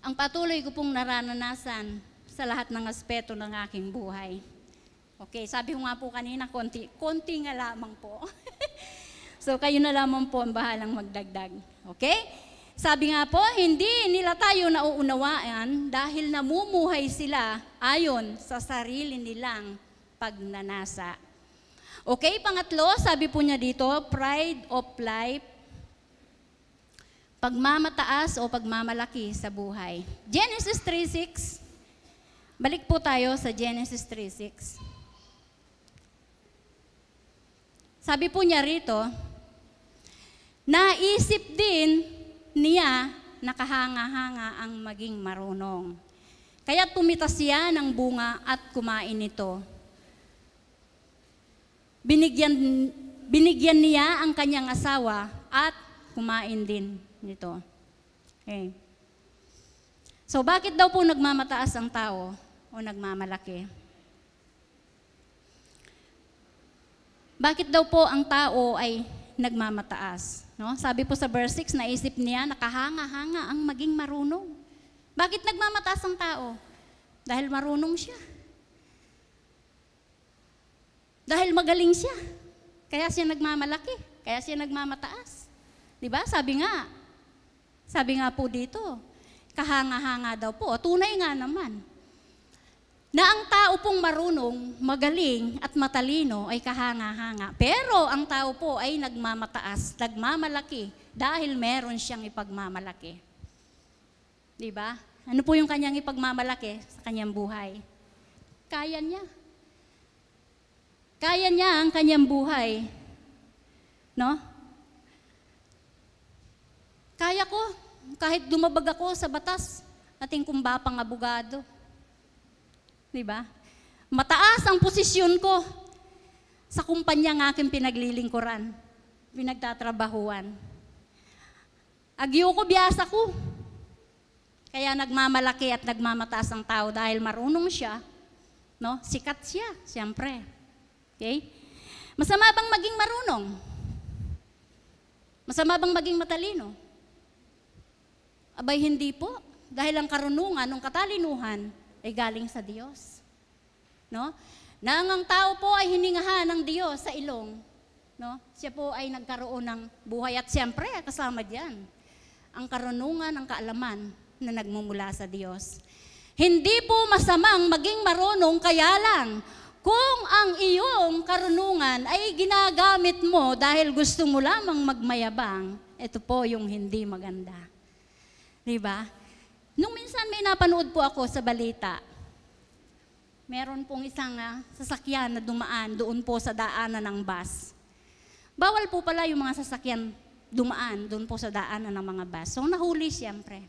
ang patuloy ko pong naranasan sa lahat ng aspeto ng aking buhay. Okay, sabi ko nga po kanina, konti nga lamang po. So kayo na lamang po ang bahalang magdagdag. Okay? Sabi nga po, hindi nila tayo nauunawaan dahil namumuhay sila ayon sa sarili nilang pagnanasa. Okay, pangatlo, sabi po niya dito, pride of life, pagmamataas o pagmamalaki sa buhay. Genesis 3:6, balik po tayo sa Genesis 3:6. Sabi po niya rito, naisip din niya na kahanga-hanga ang maging marunong. Kaya tumitas siya ng bunga at kumain nito. Binigyan niya ang kanyang asawa at kumain din nito. Okay. So bakit daw po nagmamataas ang tao o nagmamalaki? Bakit daw po ang tao ay nagmamataas? No? Sabi po sa verse 6, naisip niya, nakahanga-hanga ang maging marunong. Bakit nagmamataas ang tao? Dahil marunong siya. Dahil magaling siya. Kaya siya nagmamalaki. Kaya siya nagmamataas. Diba? Sabi nga po dito, kahanga-hanga daw po. Tunay nga naman. Na ang tao pong marunong, magaling at matalino ay kahanga-hanga. Pero ang tao po ay nagmamataas, nagmamalaki dahil meron siyang ipagmamalaki. Diba? Ano po yung kanyang ipagmamalaki sa kanyang buhay? Kaya niya. Kaya niya ang kanyang buhay. No? Kaya ko, kahit dumabag ako sa batas, ating kumbapang abogado. Diba? Mataas ang posisyon ko sa kumpanya ng aking pinaglilingkuran, pinagtatrabahuan. Agyo ko, biyasa ko. Kaya nagmamalaki at nagmamataas ang tao dahil marunong siya, no? Sikat siya, siyempre. Okay? Masama bang maging marunong? Masama bang maging matalino? Abay, hindi po. Dahil ang karunungan ng katalinuhan ay galing sa Diyos. No? Nang ang tao po ay hiningahan ng Diyos sa ilong, no? Siya po ay nagkaroon ng buhay at siyempre kasama diyan ang karunungan, ang kaalaman na nagmumula sa Diyos. Hindi po masamang maging marunong, kaya lang kung ang iyong karunungan ay ginagamit mo dahil gusto mo lamang magmayabang, ito po yung hindi maganda. Diba? Nung minsan may napanood po ako sa balita, meron pong isang sasakyan na dumaan doon po sa daanan ng bus. Bawal po pala yung mga sasakyan dumaan doon po sa daanan ng mga bus. So nahuli siyempre.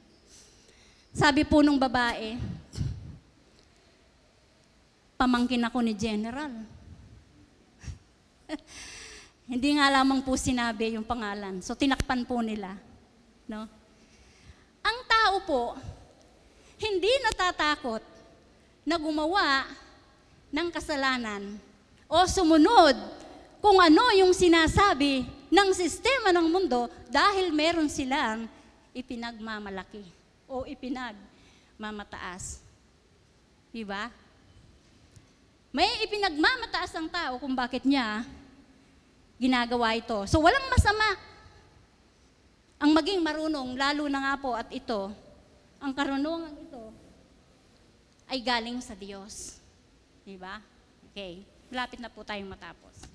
Sabi po nung babae, pamangkin ako ni General. Hindi nga lamang po sinabi yung pangalan. So tinakpan po nila. No? Ang tao po, hindi natatakot na gumawa ng kasalanan o sumunod kung ano yung sinasabi ng sistema ng mundo dahil meron silang ipinagmamalaki o ipinagmamataas. Diba? May ipinagmamataas ang tao kung bakit niya ginagawa ito. So walang masama ang maging marunong, lalo na nga po at ito, ang karunungan ito ay galing sa Diyos. Di ba? Okay. Malapit na po tayong matapos.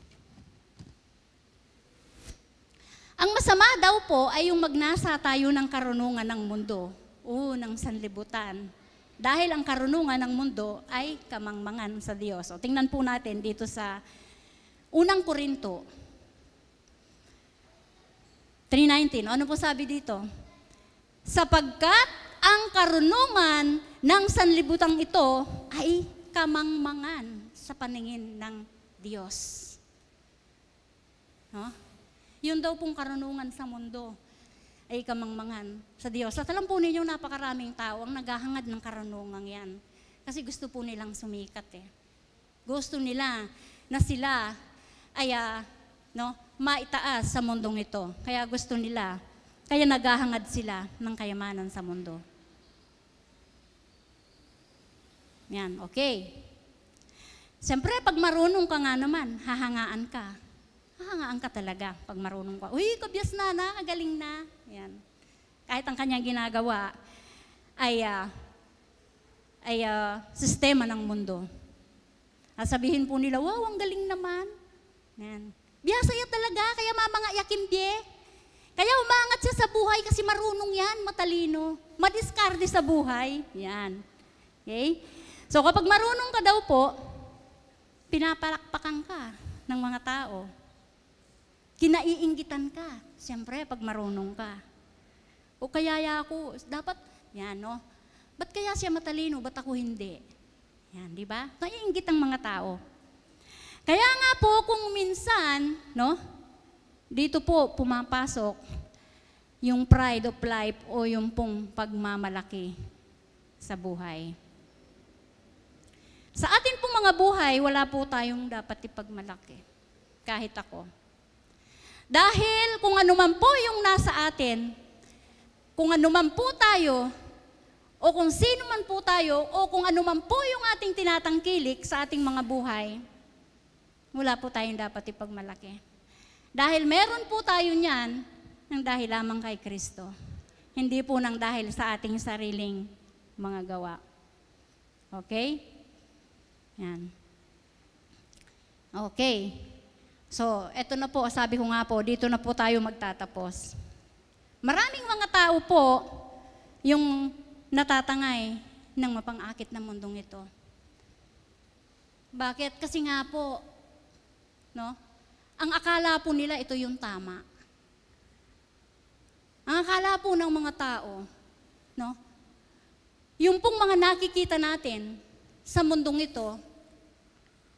Ang masama daw po ay yung magnasa tayo ng karunungan ng mundo o ng sanlibutan. Dahil ang karunungan ng mundo ay kamangmangan sa Diyos. O tingnan po natin dito sa unang Korinto 3:19. Ano po sabi dito? Sapagkat ang karunungan ng sanlibutang ito ay kamangmangan sa paningin ng Diyos. No? Yun daw pong karunungan sa mundo ay kamangmangan sa Diyos. At alam po ninyo, napakaraming tao ang naghahangad ng karunungan yan. Kasi gusto po nilang sumikat eh. Gusto nila na sila ay maitaas sa mundong ito. Kaya gusto nila, kaya naghahangad sila ng kayamanan sa mundo. Yan, okay. Siyempre, pag marunong ka nga naman, hahangaan ka. Hahangaan ka talaga pag marunong ka. Uy, kabyas na, galing na. Yan. Kahit ang kanyang ginagawa ay sistema ng mundo. At sabihin po nila, wow, ang galing naman. Yan. Biyasaya talaga, kaya mamanga yakimbye. Kaya umangat siya sa buhay kasi marunong yan, matalino. Madiskarte sa buhay. Yan. Okay? So kapag marunong ka daw po, pinapalakpakan ka ng mga tao. Kinaiinggitan ka. Siyempre, pag marunong ka. O kaya ako, dapat, yan, no? Ba't kaya siya matalino, ba't ako hindi? Yan, di ba? Naiinggit ang mga tao. Kaya nga po, kung minsan, no? Dito po, pumapasok yung pride of life o yung pong pagmamalaki sa buhay. Sa atin pong mga buhay, wala po tayong dapat ipagmalaki. Kahit ako. Dahil kung anuman po yung nasa atin, kung anuman po tayo, o kung sino man po tayo, o kung anuman po yung ating tinatangkilik sa ating mga buhay, wala po tayong dapat ipagmalaki. Dahil meron po tayo niyan ng dahil lamang kay Kristo. Hindi po ng dahil sa ating sariling mga gawa. Okay? Yan. Okay. So, eto na po, sabi ko nga po, dito na po tayo magtatapos. Maraming mga tao po yung natatangay ng mapang-akit na mundong ito. Bakit? Kasi nga po, no? Ang akala po nila ito yung tama. Ang akala po ng mga tao, no? Yung pong mga nakikita natin sa mundong ito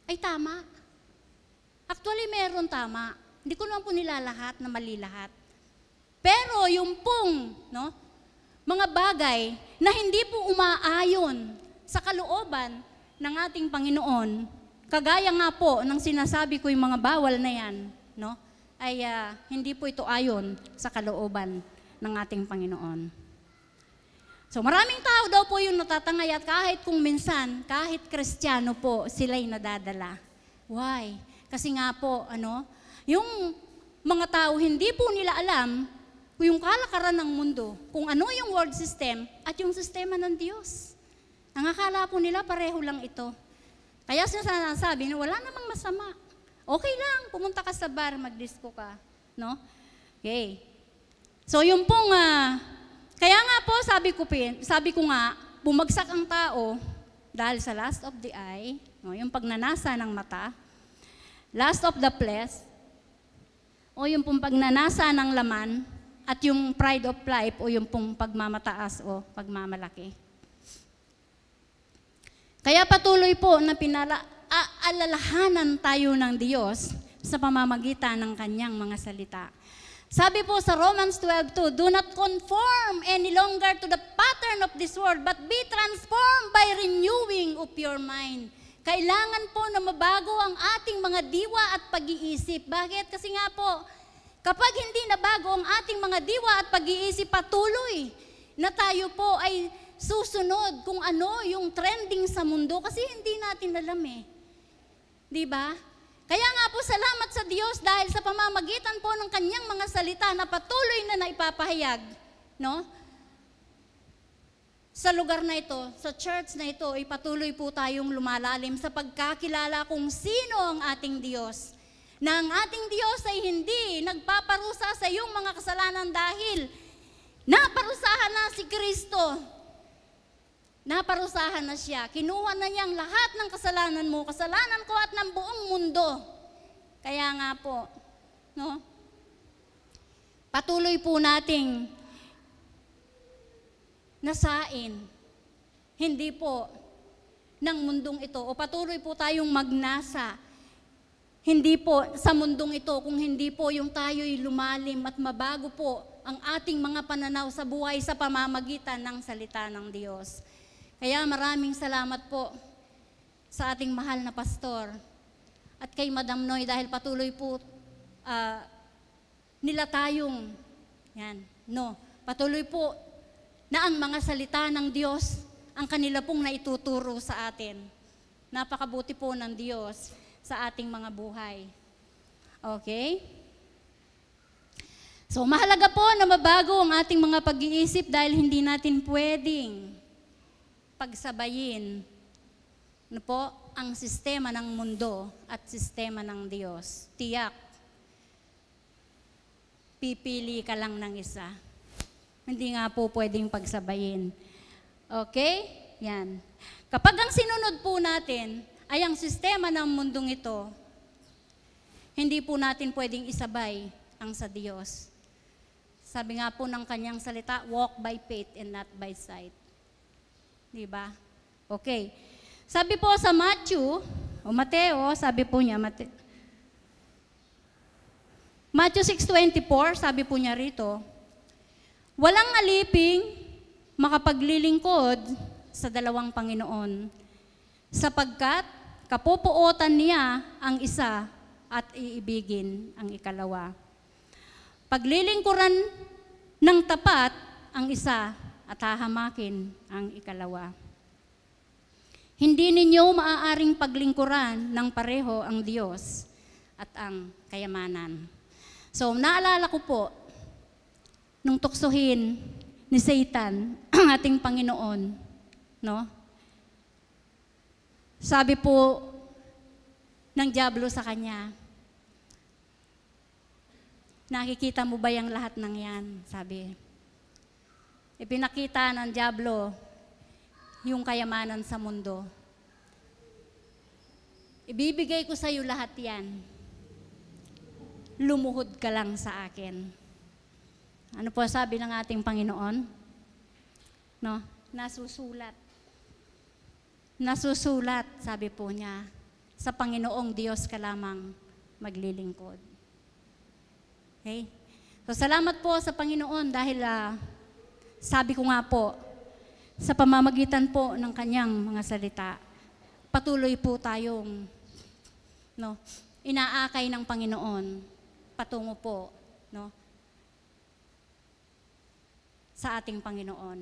ay tama. Actually, meron tama. Hindi ko naman po nilalahat na mali lahat. Pero yung pong, no, mga bagay na hindi po umaayon sa kalooban ng ating Panginoon, kagaya nga po ng sinasabi ko yung mga bawal na yan, no, ay hindi po ito ayon sa kalooban ng ating Panginoon. So maraming tao daw po yung natatangay at kahit kung minsan, kahit Kristiyano po, sila'y nadadala. Why? Kasi nga po, yung mga tao, hindi po nila alam yung kalakaran ng mundo, kung ano yung world system at yung sistema ng Diyos. Ang akala po nila, pareho lang ito. Kaya sinasabi na wala namang masama. Okay lang, pumunta ka sa bar, mag-disco ka. No? Okay. So yung pong, kaya nga po, sabi ko nga, bumagsak ang tao dahil sa lust of the eye, no, yung pagnanasa ng mata, lust of the flesh, o yung pong pagnanasa ng laman, at yung pride of life, o yung pong pagmamataas o pagmamalaki. Kaya patuloy po na alalahanan tayo ng Diyos sa pamamagitan ng kanyang mga salita. Sabi po sa Romans 12:2, do not conform any longer to the pattern of this world, but be transformed by renewing of your mind. Kailangan po na mabago ang ating mga diwa at pag-iisip. Bakit? Kasi nga po, kapag hindi nabago ang ating mga diwa at pag-iisip, patuloy na tayo po ay susunod kung ano yung trending sa mundo kasi hindi natin alam eh. Di ba? Kaya nga po salamat sa Diyos dahil sa pamamagitan po ng kanyang mga salita na patuloy na naipapahayag, no? Sa lugar na ito, sa church na ito, ay patuloy po tayong lumalalim sa pagkakilala kung sino ang ating Diyos. Na ang ating Diyos ay hindi nagpaparusa sa iyong mga kasalanan dahil naparusahan na si Kristo. Naparusahan na siya. Kinuha na niyang lahat ng kasalanan mo, kasalanan ko at ng buong mundo. Kaya nga po, no? Patuloy po nating nasain, hindi po ng mundong ito, o patuloy po tayong magnasa, hindi po sa mundong ito, kung hindi po yung tayo'y lumalim at mabago po ang ating mga pananaw sa buhay sa pamamagitan ng salita ng Diyos. Kaya maraming salamat po sa ating mahal na pastor at kay Madam Noy dahil patuloy po nila tayong, patuloy po na ang mga salita ng Diyos ang kanila pong naituturo sa atin. Napakabuti po ng Diyos sa ating mga buhay. Okay? So mahalaga po na mabago ang ating mga pag-iisip dahil hindi natin pwedeng pagsabayin ang sistema ng mundo at sistema ng Diyos. Tiyak, pipili ka lang ng isa. Hindi nga po pwedeng pagsabayin. Okay? Yan. Kapag ang sinunod po natin ay ang sistema ng mundong ito, hindi po natin pwedeng isabay ang sa Diyos. Sabi nga po ng kanyang salita, walk by faith and not by sight. Diba? Okay. Sabi po sa Matthew, sabi po niya, Matthew 6:24, sabi po niya rito, walang aliping makapaglilingkod sa dalawang Panginoon, sapagkat kapupuotan niya ang isa at iibigin ang ikalawa. Paglilingkuran ng tapat ang isa at hahamakin ang ikalawa. Hindi ninyo maaaring paglingkuran ng pareho ang Diyos at ang kayamanan. So, naalala ko po, nung tuksohin ni Satan ang ating Panginoon, no? Sabi po ng dyablo sa kanya, nakikita mo ba yung lahat ng yan? Sabi. Ipinakita ng dyablo yung kayamanan sa mundo. Ibibigay ko sa iyo lahat yan. Lumuhod ka lang sa akin. Ano po sabi ng ating Panginoon? No? Nasusulat. Nasusulat, sabi po niya, sa Panginoong Diyos ka lamang maglilingkod. Okay? So salamat po sa Panginoon dahil sabi ko nga po, sa pamamagitan po ng kanyang mga salita, patuloy po tayong inaakay ng Panginoon patungo po sa ating Panginoon.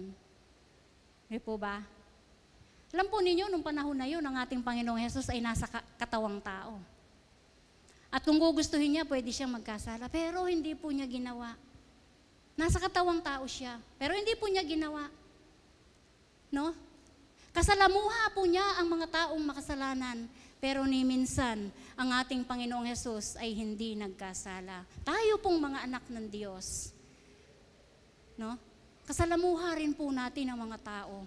Hindi po ba? Alam po ninyo, nung panahon na yun, ang ating Panginoong Jesus ay nasa katawang tao. At kung gugustuhin niya, pwede siyang magkasala. Pero hindi po niya ginawa. Nasa katawang tao siya. Pero hindi po niya ginawa. No? Kasalamuha po niya ang mga taong makasalanan. Pero ni minsan, ang ating Panginoong Jesus ay hindi nagkasala. Tayo pong mga anak ng Diyos. No? Kasalamuha rin po natin ang mga tao.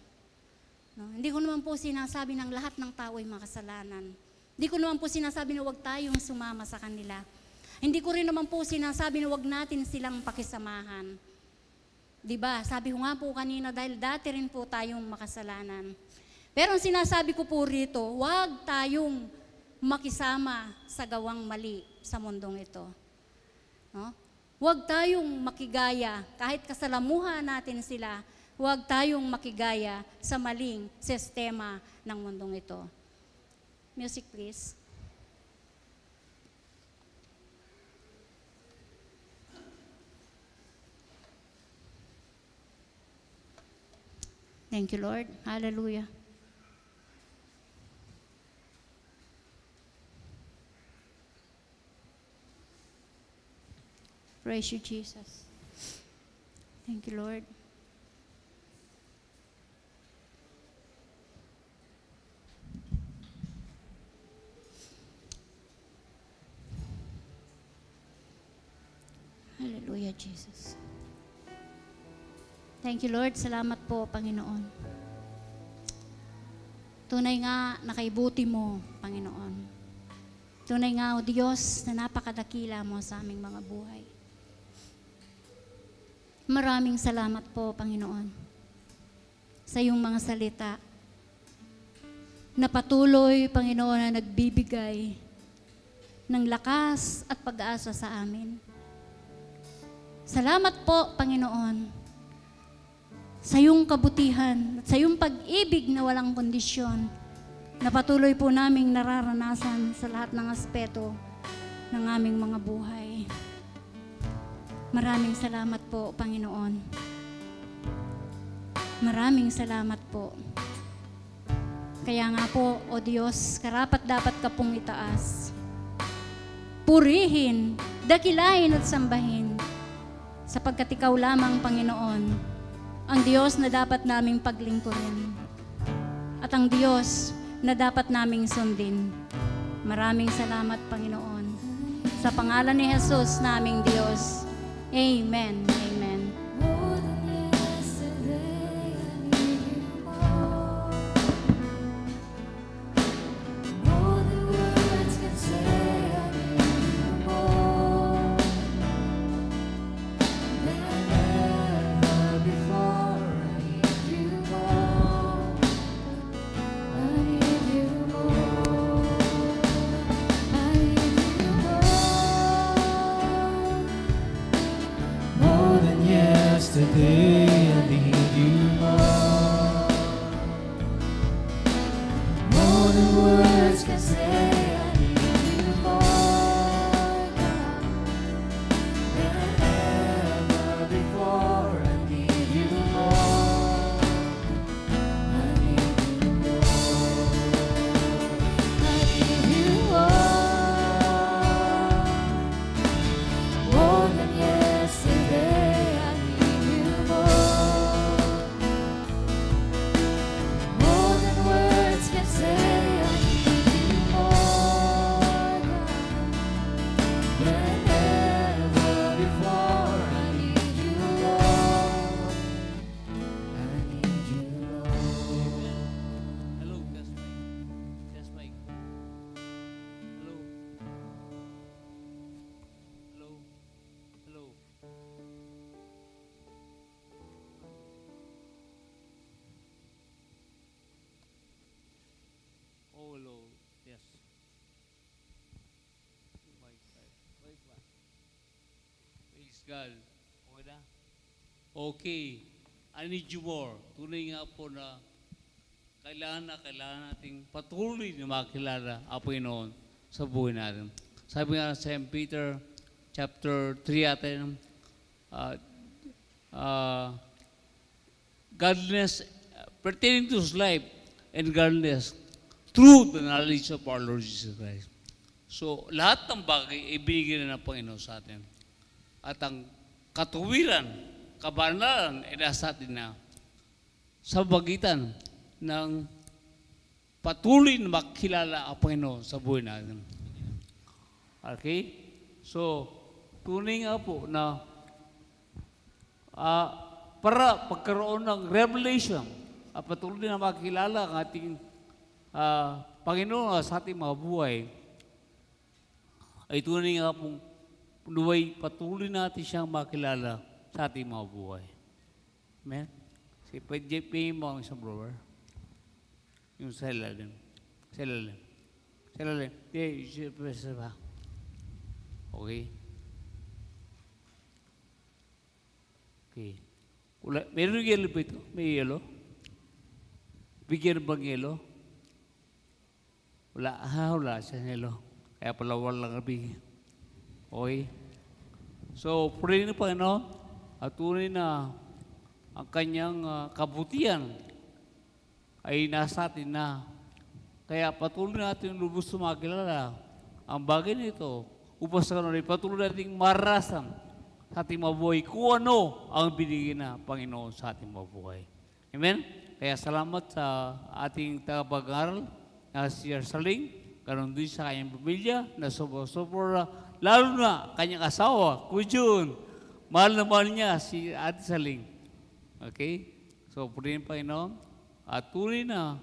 No? Hindi ko naman po sinasabi ng lahat ng tao ay makasalanan. Hindi ko naman po sinasabi na huwag tayong sumama sa kanila. Hindi ko rin naman po sinasabi na huwag natin silang pakisamahan. Diba? Sabi ko nga po kanina dahil dati rin po tayong makasalanan. Pero ang sinasabi ko po rito, huwag tayong makisama sa gawang mali sa mundong ito. No? Huwag tayong makigaya, kahit kasalamuhan natin sila, huwag tayong makigaya sa maling sistema ng mundong ito. Music please. Thank you, Lord. Hallelujah. Praise you, Jesus. Thank you, Lord. Hallelujah, Jesus. Thank you, Lord. Salamat po, Panginoon. Tunay nga, nakaibuti mo, Panginoon. Tunay nga, O Diyos, na napakadakila mo sa aming mga buhay. Maraming salamat po, Panginoon, sa iyong mga salita na patuloy, Panginoon, na nagbibigay ng lakas at pag-asa sa amin. Salamat po, Panginoon, sa iyong kabutihan at sa iyong pag-ibig na walang kondisyon na patuloy po naming nararanasan sa lahat ng aspeto ng aming mga buhay. Maraming salamat po, Panginoon. Maraming salamat po. Kaya nga po, O Diyos, karapat dapat ka pong itaas. Purihin, dakilain at sambahin, sapagkat ikaw lamang, Panginoon, ang Diyos na dapat naming paglingkurin at ang Diyos na dapat naming sundin. Maraming salamat, Panginoon. Sa pangalan ni Jesus naming Diyos. Amen. Amen. More than yesterday, I need you more. More than words can say, I need you more. Than ever before, I need you more. I need you more. I need you more. More than yesterday, I need you more. More than words can say, I need you more, God. Than ever before, I need you more. I need you more. I need you more. More than yesterday, I need you more. More than words can say, I need you more, God. Than ever before, I need you more. I need you more. Hello, test mic. Test mic. Hello. Hello. Hello. Oh, hello. Yes. Mic. Mic ba? Praise God. Okay na? Okay. I need you more. Tunay nga po na kailangan nating patuloy na makilala ang Panginoon sa buhay natin. Sabi nga sa St. Peter chapter 3 atin, godliness pertaining to his life and godliness through the knowledge of our Lord Jesus Christ. So, lahat ng bagay ay binigyan na ng Panginoon sa atin. At ang katuwiran, kabanalan ay nasa atin na sa bagitan ng patuloy na makilala ang Panginoon sa buhay natin. Okay? So, tunay nga po na para pagkaroon ng revelation at patuloy na makilala ang ating Panginoon sa ating mga buhay, ay tunay nga pong patuloy natin siyang makilala sa ating mga buhay. Amen? Si pwede mo ang isang blower. Yung sa ilalim. Sa ilalim. Sa ilalim. Ba? Okay. Okay. Meron yung yellow ba ito? May yellow? Bigyan bang yellow? Wala. Wala siya yellow. Kaya pala walang bigyan. Okay. So, pray na Panginoon at tunay na ang kanyang kabutihan ay nasa atin na. Kaya patuloy natin lubos makilala ang bagay nito upang sa kanila patuloy natin marasan sa ating mabuhay kung ano ang binigay na Panginoon sa ating mabuhay. Amen? Kaya salamat sa ating tagapag-aral na si Arsaling, karon din sa kanyang pamilya na sobra-sobra, lalo na kanyang asawa, Kujun. Mahal na mahal niya si Ate Saling. Okay? So, purihin Panginoon. At tunay na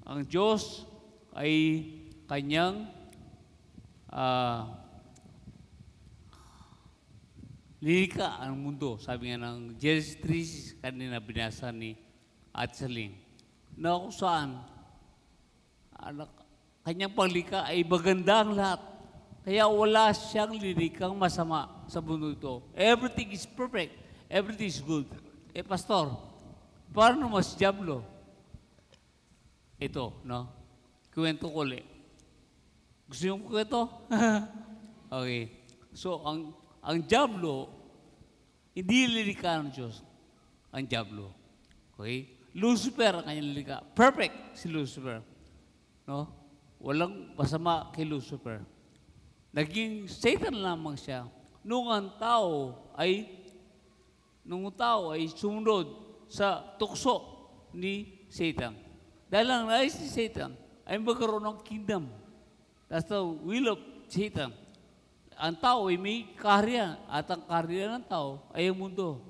ang Diyos ay kanyang linika ang mundo. Sabi nga ng Genesis 3, kanina binasa ni Ate Saling, na kung saan kanyang paglika ay maganda ang lahat. Kaya wala siyang linikang masama sa mundo ito. Everything is perfect. Everything is good. Pastor, paano mas diablo? Ito, no? Kuwento ko ulit. Gusto niyo kwento? Okay. So, ang diablo, hindi linika ng Diyos. Ang diablo. Okay? Lucifer ang kanyang linika. Perfect si Lucifer. No? Walang masama kay Lucifer. Naging Satan lamang siya. Nung tao ay sumunod sa tukso ni Satan. Dahil ang nais ni Satan ay magkaroon ng kingdom. That's the will of Satan. Ang tao ay may kaharian at ang kaharian ng tao ay ang mundo.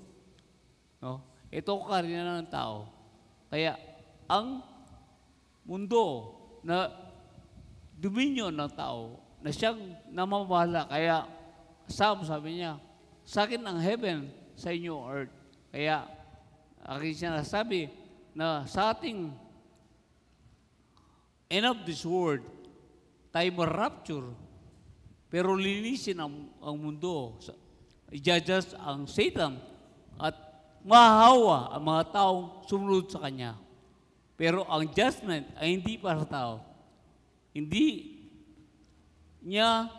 No? Ito ang kaharian ng tao. Kaya ang mundo na dominion ng tao na siyang namamahala. Kaya sabi niya, sa akin ang heaven, sa inyo earth. Kaya akin siya nasabi na sa ating end of this world, tayo ma-rapture, pero linisin ang mundo. I-judge ang Satan at mahahawa ang mga taong sumunod sa kanya. Pero ang judgment ay hindi para sa tao. Hindi niya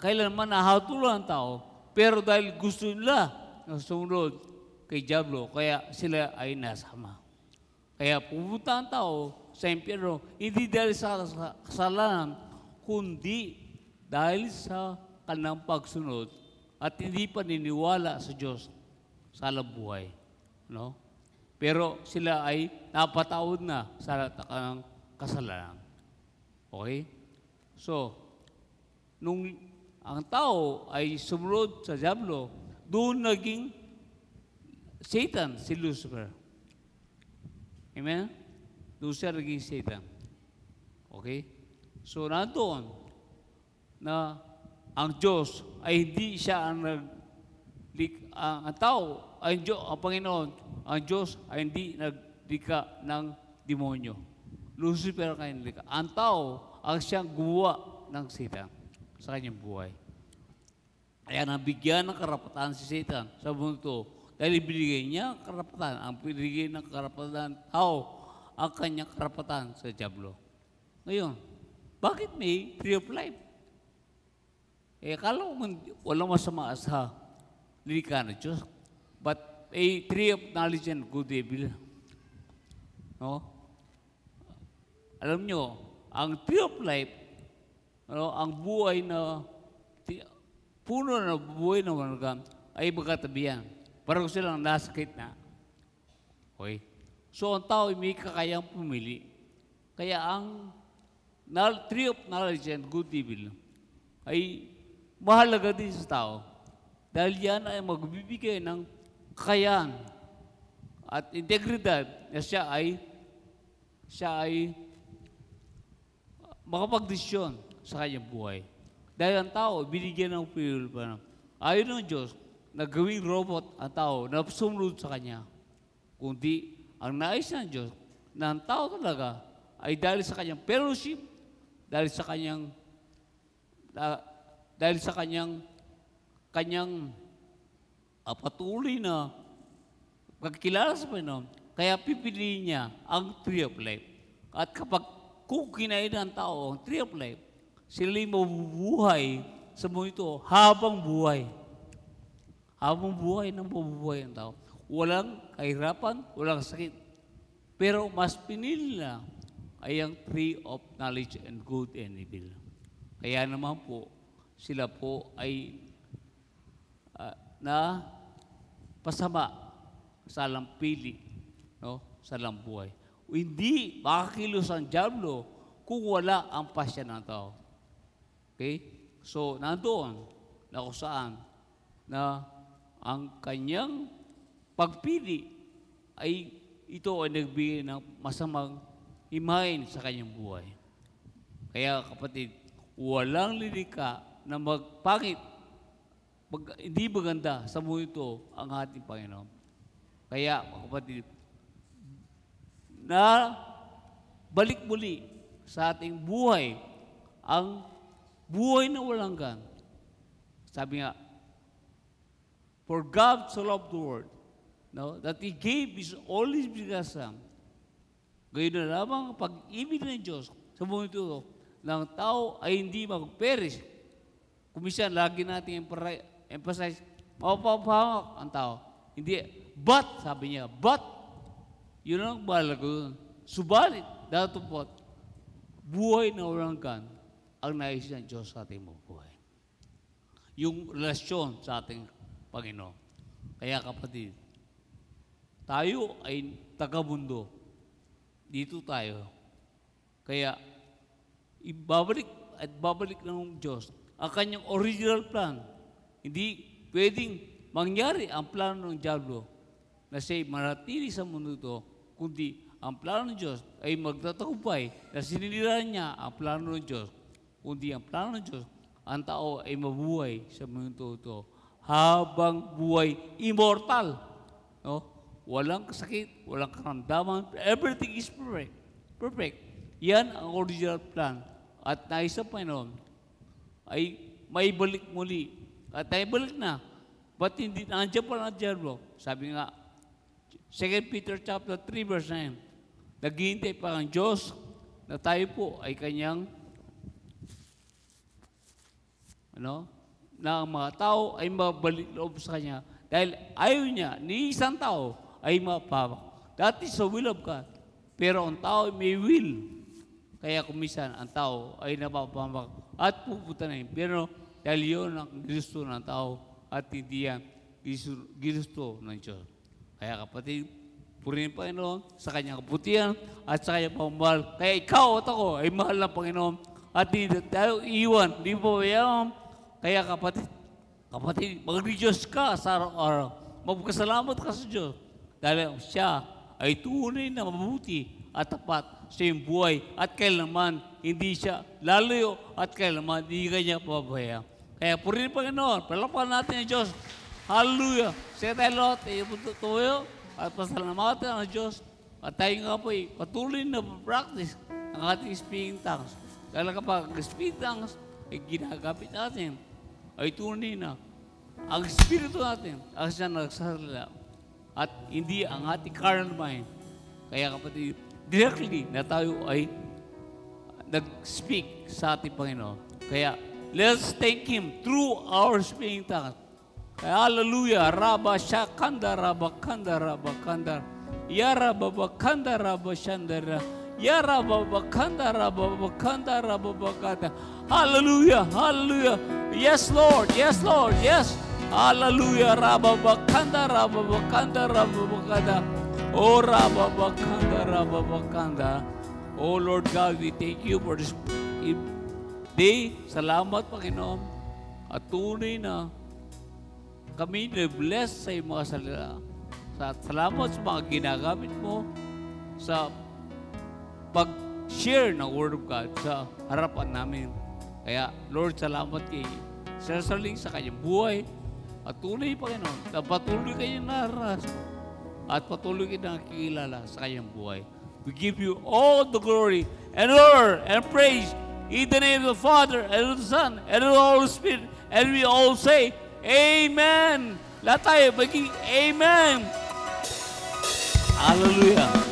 kailanman nahatulan ang tao, pero dahil gusto nila na sumunod kay Diablo, kaya sila ay nasama. Kaya pumunta ang tao sa impyerno, hindi dahil sa kasalanan, kundi dahil sa kanilang pagsunod at hindi paniniwala sa Diyos sa alang buhay. No? Pero sila ay napatawad na sa kanilang kasalanan. Okay? So, nung ang tao ay sumunod sa Diablo, doon naging Satan, si Lucifer. Amen? Doon siya naging Satan. Okay? So, nandoon na ang Diyos ay hindi siya ang ang tao, ang Panginoon, ang Diyos ay hindi nagdika ng demonyo. Lucifer ang kanyang lika. Ang tao ang siyang gumawa ng Satan sa kanyang buhay. Kaya nabigyan ng karapatan si Satan sa mundo dahil ibinigay niya ang karapatan, ang binigay ng karapatan tao, ang kanyang karapatan sa Diablo. Ngayon, bakit may tree of life? Akala ko walang masama sa lika ng Diyos, but a tree of knowledge and good evil. No? Alam nyo, ang tree of life, ang buhay na puno na buhay na managan ay magkatabihan. Parang silang nasakit na. Okay? So, ang tao ay may kakayang pumili. Kaya ang tree of knowledge and good evil ay mahalaga din sa tao. Dahil yan ay magbibigay ng kakayahan at integridad na siya ay makapagdesisyon sa kanyang buhay. Dahil ang tao, binigyan ng free will pa. Ayon ng Diyos, na gawing robot ang tao na sumunod sa Kanya. Kundi, ang nais ng Diyos, na ang tao talaga ay dahil sa Kanyang fellowship, dahil sa Kanyang patuloy na pagkilala sa Panginoon, kaya pipiliin niya ang tree of life. At kapag kukinain ng tao ang tree of life, sila'y mabubuhay sa mundo ito habang buhay. Habang buhay ng mabubuhay ang tao. Walang kahirapan, walang sakit. Pero mas pinili nila ay ang tree of knowledge and good and evil. Kaya naman po, sila po ay na pasama sa lampili, no? Sa lambuhay. Hindi makakilos ang diablo kung wala ang pasya ng tao. Okay? So, nandoon na kung saan na ang kanyang pagpili ay ito ay nagbigay ng masamang imahen sa kanyang buhay. Kaya kapatid, walang lilika na magpangit, hindi maganda sa mundo ito ang ating Panginoon. Kaya kapatid, na balik muli sa ating buhay ang buhay na walang hanggan. Sabi nga, for God so loved the world, no, that He gave His only begotten Son. Gayon na lamang ang pag-ibig ng Diyos sa mundo ito ng tao ay hindi mag-perish. Kumisan, lagi natin emphasize, mapapahangak ang tao. Hindi, but, sabi niya, but, yun ang mahalaga yun. Subalit, datupot, buhay na walang hanggan ang nais ng Diyos sa ating buhay. Yung relasyon sa ating Panginoon. Kaya kapatid, tayo ay taga-mundo. Dito tayo. Kaya, ibabalik at babalik ng Diyos ang kanyang original plan. Hindi pwedeng mangyari ang plano ng diablo na siya'y manatili sa mundo ito, kundi ang plano ng Diyos ay magtatagumpay na siniliran niya ang plano ng Diyos, kundi ang plano ng Diyos, ang tao ay mabuhay sa mundo ito habang buhay immortal. No? Walang kasakit, walang karamdaman, everything is perfect. Perfect. Yan ang original plan. At nais sa Panginoon ay maibalik muli. At naibalik na. Ba't hindi nandiyan pa na diablo? Sabi nga, 2 Peter chapter 3 verse 9, naghihintay pa ang Diyos na tayo po ay kanyang na ang mga tao ay mabalik loob sa Kanya dahil ayaw niya ni isang tao ay mapahamak. That is the will of God. Pero ang tao may will. Kaya kumisan ang tao ay napapahamak at pupunta na yun. Pero dahil yun ang ginusto ng tao at hindi yan ginusto ng Diyos. Kaya kapatid, purihin ang Panginoon sa Kanyang kabutihan at sa Kanyang pamahal. Kaya ikaw at ako ay mahal ng Panginoon at hindi tayo iwan, hindi po bayaan. Kaya kapatid, mag-rejoice ka sa araw-araw. Magpasalamat ka sa Diyos. Dahil siya ay tunay na mabuti at tapat sa iyong buhay at kailanman hindi siya lalayo at kailanman hindi kanya pababayaan. Kaya purihin Panginoon, palapakan natin ang Diyos. Hallelujah! Sige tayo lahat, tuyo at pasalamatan ang Diyos. At tayo nga po ay patuloy na practice ang ating speaking tongues. Dahil kapag speaking tongues ay ginagamit natin, ay tunay na ang Espiritu natin ang siya nagsasalita at hindi ang ating carnal mind. Kaya kapatid, directly na tayo ay nag-speak sa ating Panginoon. Kaya, let's thank Him through our speaking tongues. Kaya, hallelujah, Rabba Shakanda, Rabba Kanda, Rabba Kanda, Yara Baba Kanda, Rabba Shandara, Yara Baba Kanda, Rabba Kanda, Rabba Kanda. Hallelujah, hallelujah. Yes, Lord, yes, Lord, yes. Hallelujah, Rabba Kanda, Rabba Kanda, Rabba Kanda. Oh, Rabba Kanda, Rabba Kanda. Oh, Lord God, we thank you for this day. Salamat, Panginoon. At tunay na kami na-bless sa iyong mga salita. Salamat sa mga ginagamit mo sa pag-share ng Word of God sa harapan namin. Kaya, Lord, salamat kay Sarsaling sa kanyang buhay. At tunay, Panginoon, na patuloy kanyang naras at patuloy kanyang nakikilala sa kanyang buhay. We give you all the glory and honor and praise in the name of the Father and of the Son and of the Holy Spirit. And we all say, Amen. Lahat tayo maging Amen. Hallelujah.